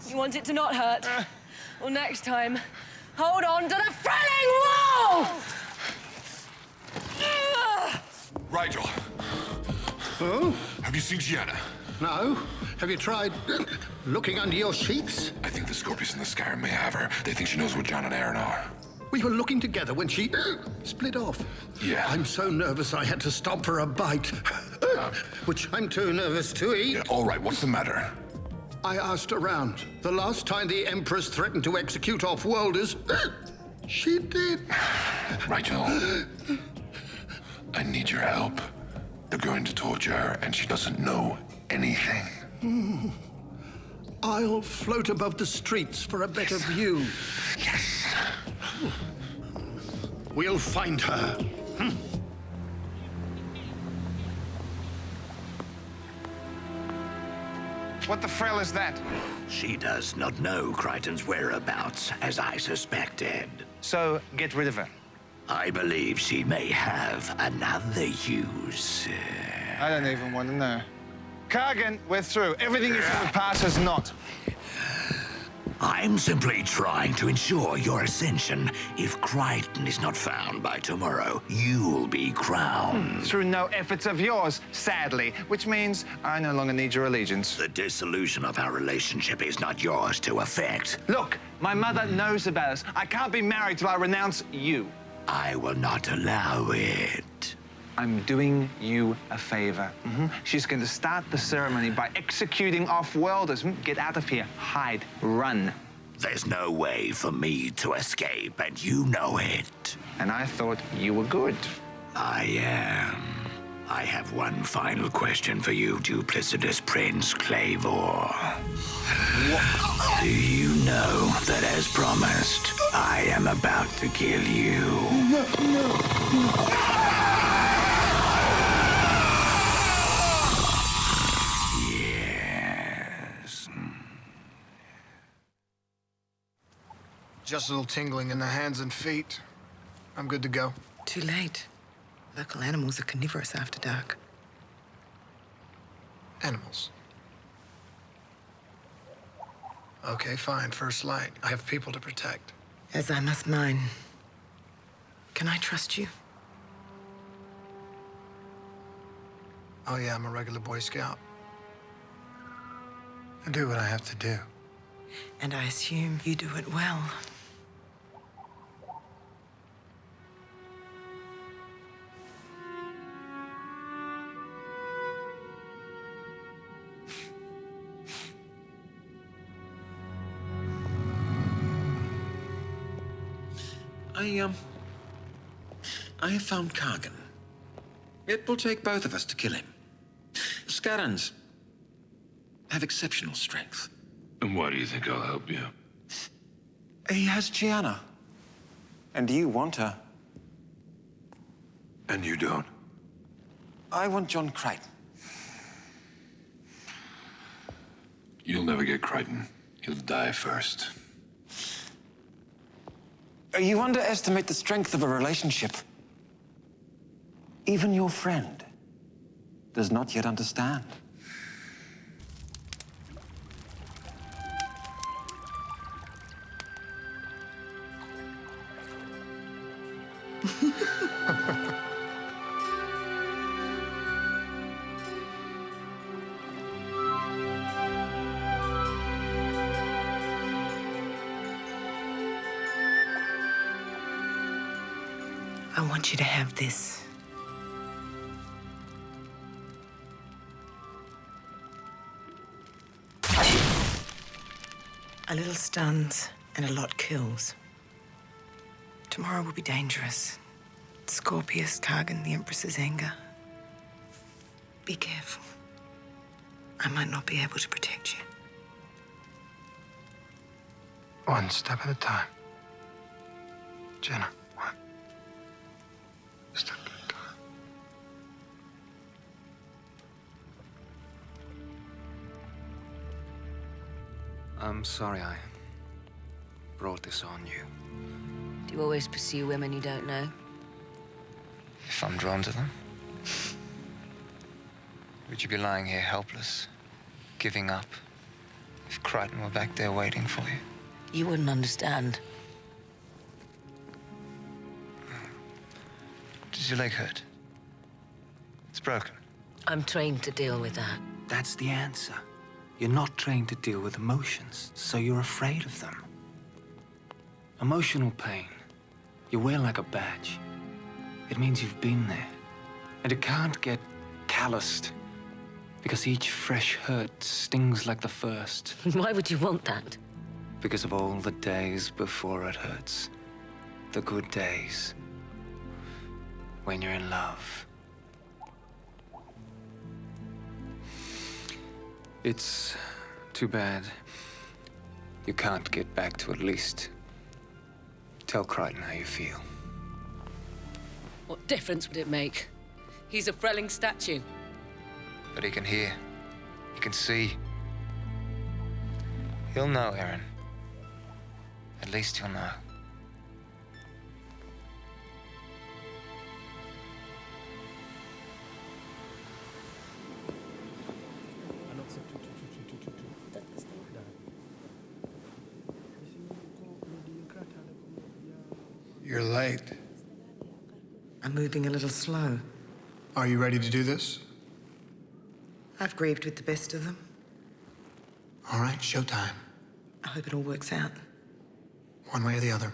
You want it to not hurt. Well, next time, hold on to the frilling wall! Rigel. Oh? Have you seen Gianna? No. Have you tried looking under your sheets? I think the Scorpius and the Scaran may have her. They think she knows what John and Aaron are. We were looking together when she split off. Yeah. I'm so nervous I had to stop for a bite, which I'm too nervous to eat. Yeah, all right, what's the matter? I asked around. The last time the Empress threatened to execute off-worlders, she did. Rigel, I need your help. They're going to torture her, and she doesn't know anything. I'll float above the streets for a better view. Yes. We'll find her. What the frill is that? She does not know Crichton's whereabouts, as I suspected. So, get rid of her. I believe she may have another use. I don't even want to know. Kargan, we're through. Everything you said in the past has not. I'm simply trying to ensure your ascension. If Crichton is not found by tomorrow, you'll be crowned. Through no efforts of yours, sadly, which means I no longer need your allegiance. The dissolution of our relationship is not yours to effect. Look, my mother knows about us. I can't be married till I renounce you. I will not allow it. I'm doing you a favor. She's going to start the ceremony by executing off-worlders. Get out of here. Hide. Run. There's no way for me to escape, and you know it. And I thought you were good. I am. I have one final question for you, duplicitous Prince Clavor. Do you know that, as promised, I am about to kill you? Yes. Just a little tingling in the hands and feet. I'm good to go. Too late. Local animals are carnivorous after dark. Animals. Okay, fine. First light. I have people to protect. As I must mine. Can I trust you? Oh, yeah, I'm a regular Boy Scout. I do what I have to do. And I assume you do it well. I have found Kargan. It will take both of us to kill him. Scarans have exceptional strength. And why do you think I'll help you? He has Gianna. And you want her. And you don't? I want John Crichton. You'll never get Crichton. He'll die first. You underestimate the strength of a relationship. Even your friend does not yet understand. I want you to have this. A little stuns and a lot kills. Tomorrow will be dangerous. Scorpius, Kargan, the Empress's anger. Be careful. I might not be able to protect you. One step at a time. Jenna, one step at a time. I'm sorry I brought this on you. Do you always pursue women you don't know? If I'm drawn to them, would you be lying here helpless, giving up, if Crichton were back there waiting for you? You wouldn't understand. Does your leg hurt? It's broken. I'm trained to deal with that. That's the answer. You're not trained to deal with emotions, so you're afraid of them. Emotional pain, you wear like a badge. It means you've been there. And it can't get calloused, because each fresh hurt stings like the first. Why would you want that? Because of all the days before it hurts. The good days. When you're in love. It's Too bad. You can't get back to at least tell Crichton how you feel. What difference would it make? He's a Frelling statue. But he can hear. He can see. He'll know, Aaron. At least he'll know. You're late. I'm moving a little slow. Are you ready to do this? I've grieved with the best of them. All right, showtime. I hope it all works out. One way or the other.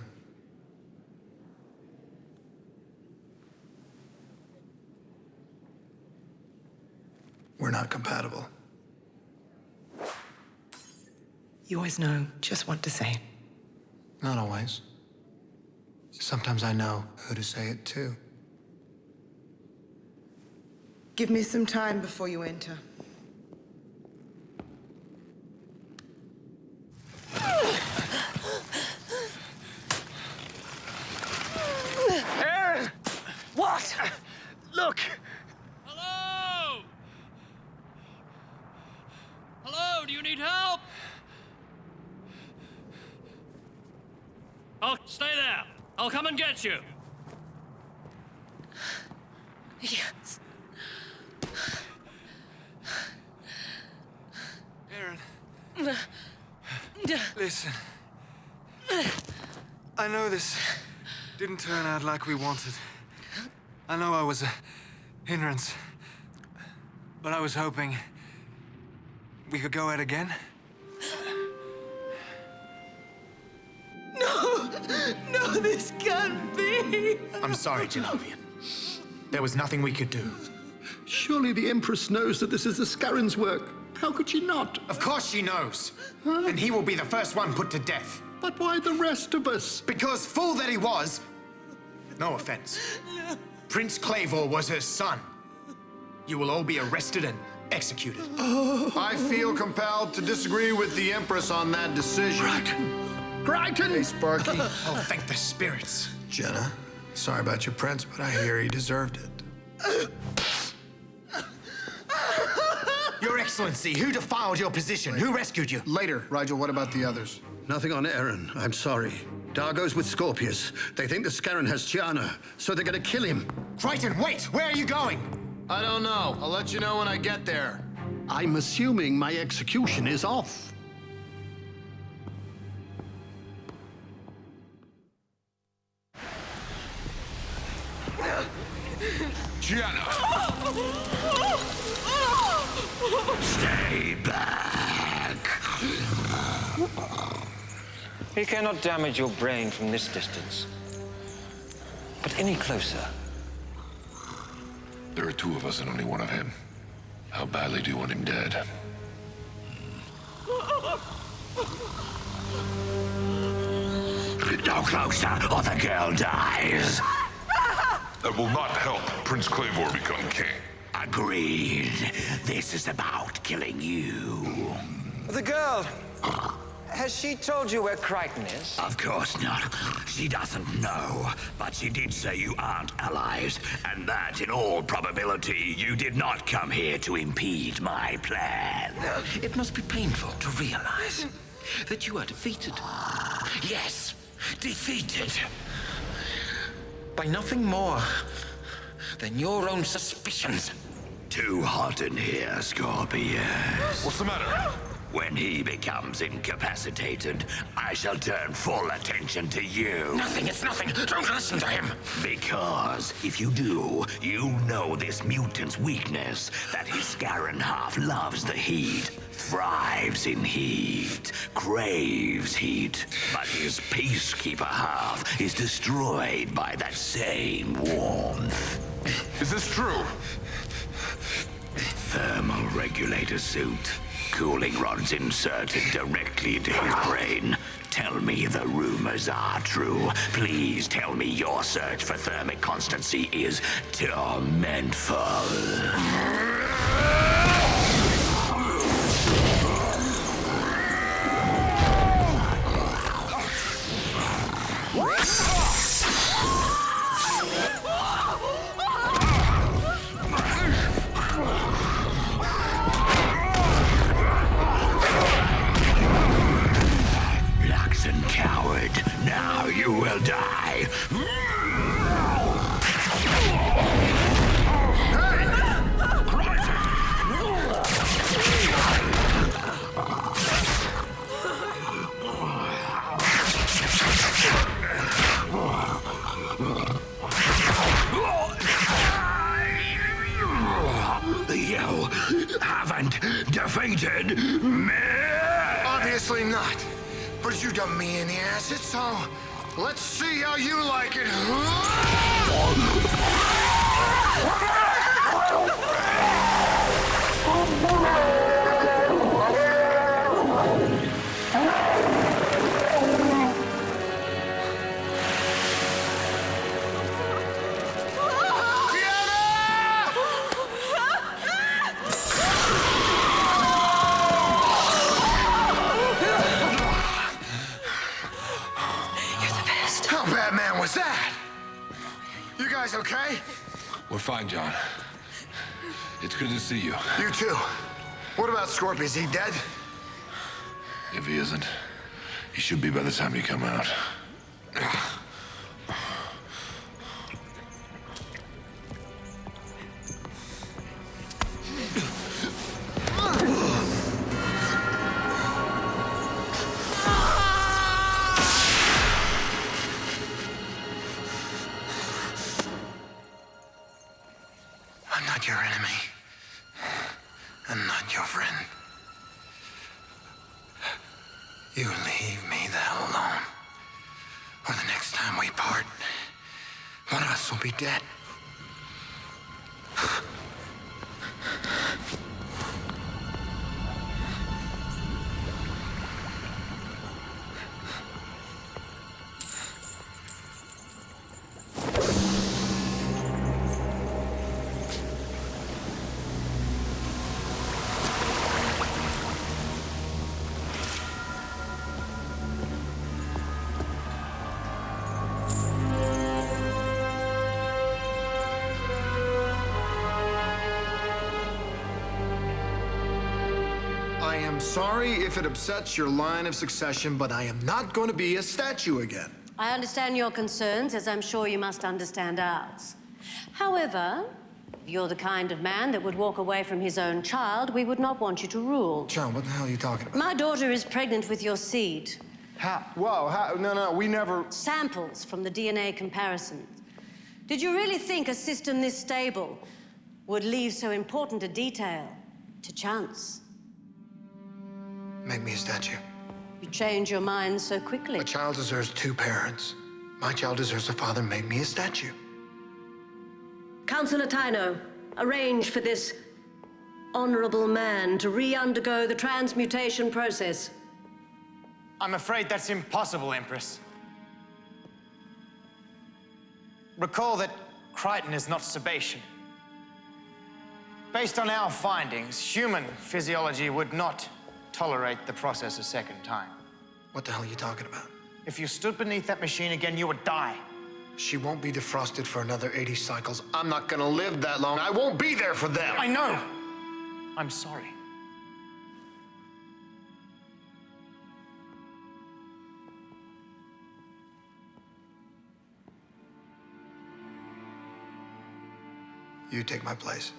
We're not compatible. You always know just what to say. Not always. Sometimes I know who to say it to. Give me some time before you enter. Aaron! What? Look! Hello? Hello, do you need help? Oh, stay there. I'll come and get you. Yes. Aaron. Listen. I know this didn't turn out like we wanted. I know I was a hindrance. But I was hoping we could go at it again. No, this can't be. I'm sorry, Genovian. There was nothing we could do. Surely the Empress knows that this is the Scarran's work. How could she not? Of course she knows. And he will be the first one put to death. But why the rest of us? Because, fool that he was, no offense, Prince Clavor was her son. You will all be arrested and executed. I feel compelled to disagree with the Empress on that decision. Crichton! Hey, Sparky. Oh, thank the spirits. Jenna, sorry about your prince, but I hear he deserved it. Your Excellency, who defiled your position? Who rescued you? Later, Rigel, what about the others? Nothing on Aaron. I'm sorry. Dargo's with Scorpius. They think the Scarran has Chiana, so they're gonna kill him. Crichton, wait! Where are you going? I don't know. I'll let you know when I get there. I'm assuming my execution is off. Gianna! Stay back. He cannot damage your brain from this distance. But any closer. There are two of us and only one of him. How badly do you want him dead? No closer, or the girl dies. That will not help Prince Clavor become king. Agreed. This is about killing you. The girl. Has she told you where Crichton is? Of course not. She doesn't know. But she did say you aren't allies, and that, in all probability, you did not come here to impede my plan. It must be painful to realize that you are defeated. Yes, defeated. By nothing more than your own suspicions. Too hot in here, Scorpius. What's the matter? When he becomes incapacitated, I shall turn full attention to you. Nothing, it's nothing. Don't listen to him. Because if you do, you know this mutant's weakness, that his Scarran half loves the heat, thrives in heat, craves heat, but his peacekeeper half is destroyed by that same warmth. Is this true? Thermal regulator suit. Cooling rods inserted directly into his brain. Tell me the rumors are true. Please tell me your search for thermic constancy is tormentful. Laxan coward, now you will die. You haven't defeated me! Obviously not. But you done me in the acid, so let's see how you like it. What's that? You guys okay? We're fine, John. It's good to see you. You too. What about Scorpion? Is he dead? If he isn't, he should be by the time you come out. I'm not your enemy. I'm not your friend. You leave me the hell alone. Or the next time we part, one of us will be dead. I am sorry if it upsets your line of succession, but I am not going to be a statue again. I understand your concerns, as I'm sure you must understand ours. However, if you're the kind of man that would walk away from his own child, we would not want you to rule. John, what the hell are you talking about? My daughter is pregnant with your seed. How? Whoa, how? No, we never... Samples from the DNA comparison. Did you really think a system this stable would leave so important a detail to chance? Make me a statue. You change your mind so quickly. A child deserves two parents. My child deserves a father. Make me a statue. Councillor Tyno, arrange for this honorable man to re-undergo the transmutation process. I'm afraid that's impossible, Empress. Recall that Crichton is not Sebacean. Based on our findings, human physiology would not tolerate the process a second time. What the hell are you talking about? If you stood beneath that machine again, you would die. She won't be defrosted for another 80 cycles. I'm not gonna live that long. I won't be there for them. I know. I'm sorry. You take my place.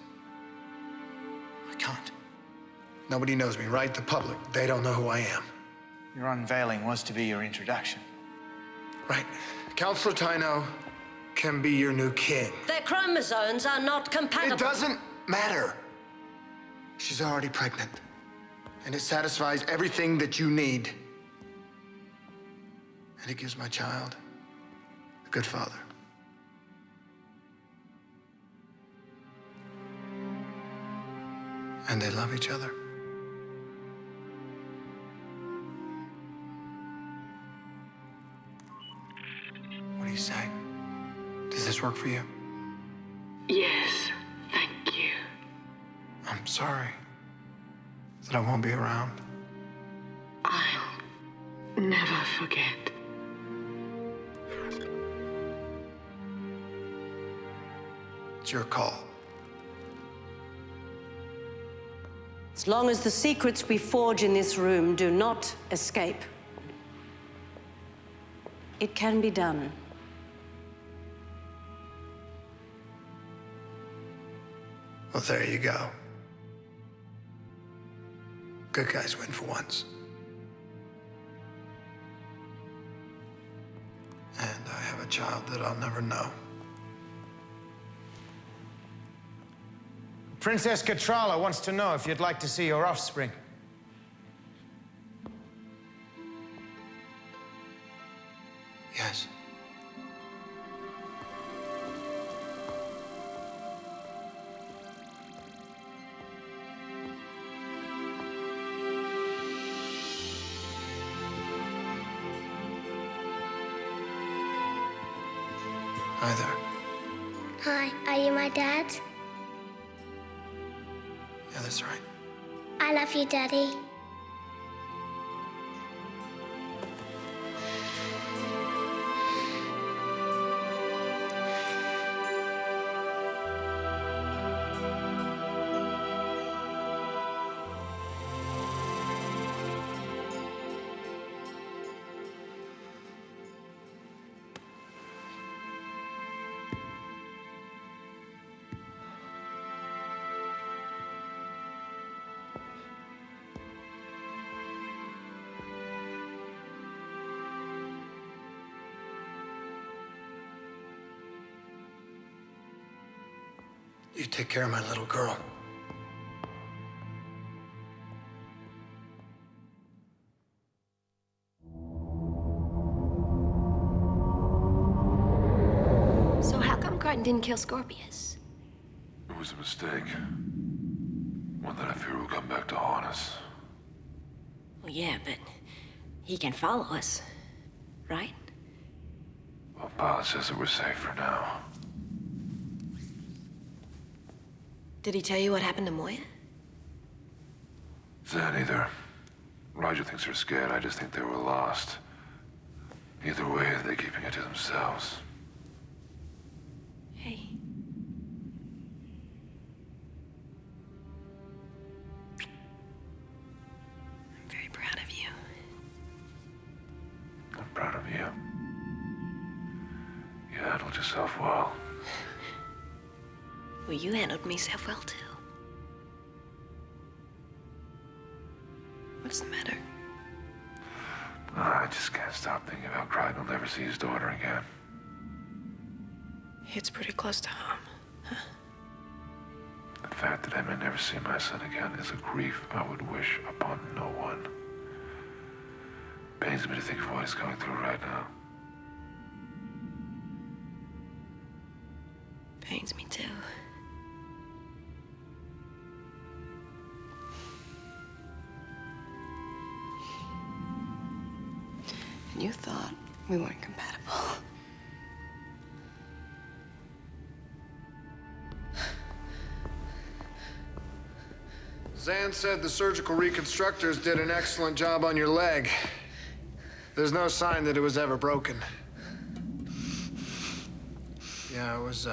I can't. Nobody knows me, right? The public. They don't know who I am. Your unveiling was to be your introduction. Right. Councillor Tyno can be your new king. Their chromosomes are not compatible. It doesn't matter. She's already pregnant. And it satisfies everything that you need. And it gives my child a good father. And they love each other. What do you say? Does this work for you? Yes, thank you. I'm sorry that I won't be around. I'll never forget. It's your call. As long as the secrets we forge in this room do not escape, it can be done. Well, there you go. Good guys win for once. And I have a child that I'll never know. Princess Katralla wants to know if you'd like to see your offspring. Yes. Hi there. Hi, are you my dad? Yeah, that's right. I love you, Daddy. You take care of my little girl. So how come Crichton didn't kill Scorpius? It was a mistake. One that I fear will come back to haunt us. Well, yeah, but he can follow us, right? Well, Pilot says that we're safe for now. Did he tell you what happened to Moya? Zan, either. Roger thinks they're scared. I just think they were lost. Either way, they're keeping it to themselves. Hey. I'm very proud of you. I'm proud of you. You handled yourself well. Well, you handled me so well, too. What's the matter? I just can't stop thinking about Crichton will never see his daughter again. It's pretty close to home, huh? The fact that I may never see my son again is a grief I would wish upon no one. Pains me to think of what he's going through right now. Pains me, too. And you thought we weren't compatible. Zan said the surgical reconstructors did an excellent job on your leg. There's no sign that it was ever broken. Yeah, I was,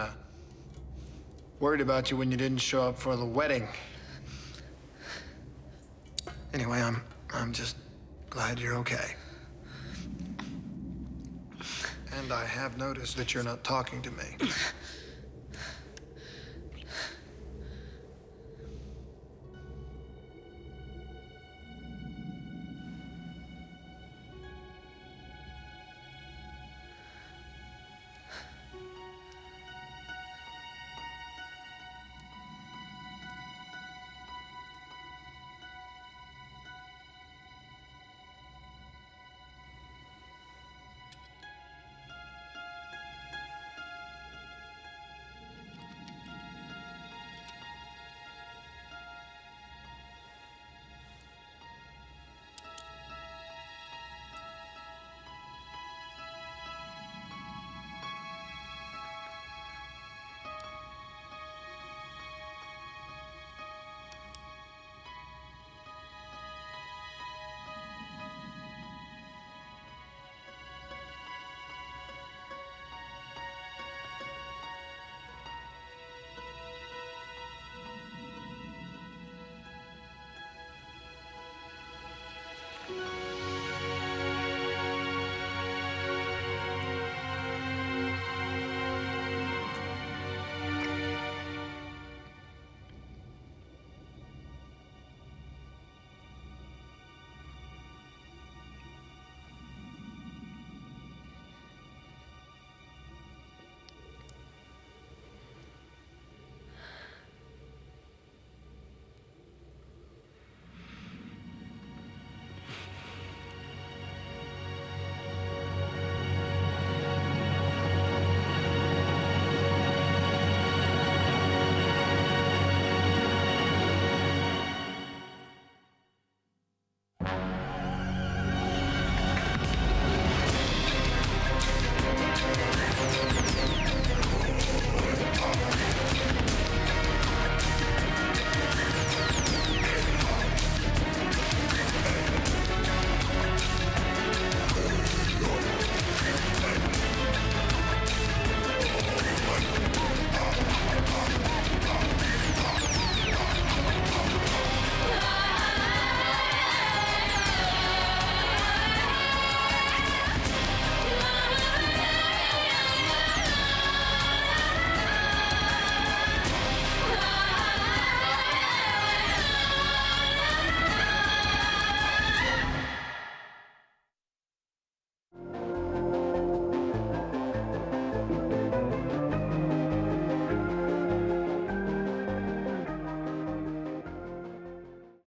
worried about you when you didn't show up for the wedding. Anyway, I'm just glad you're okay. And I have noticed that you're not talking to me.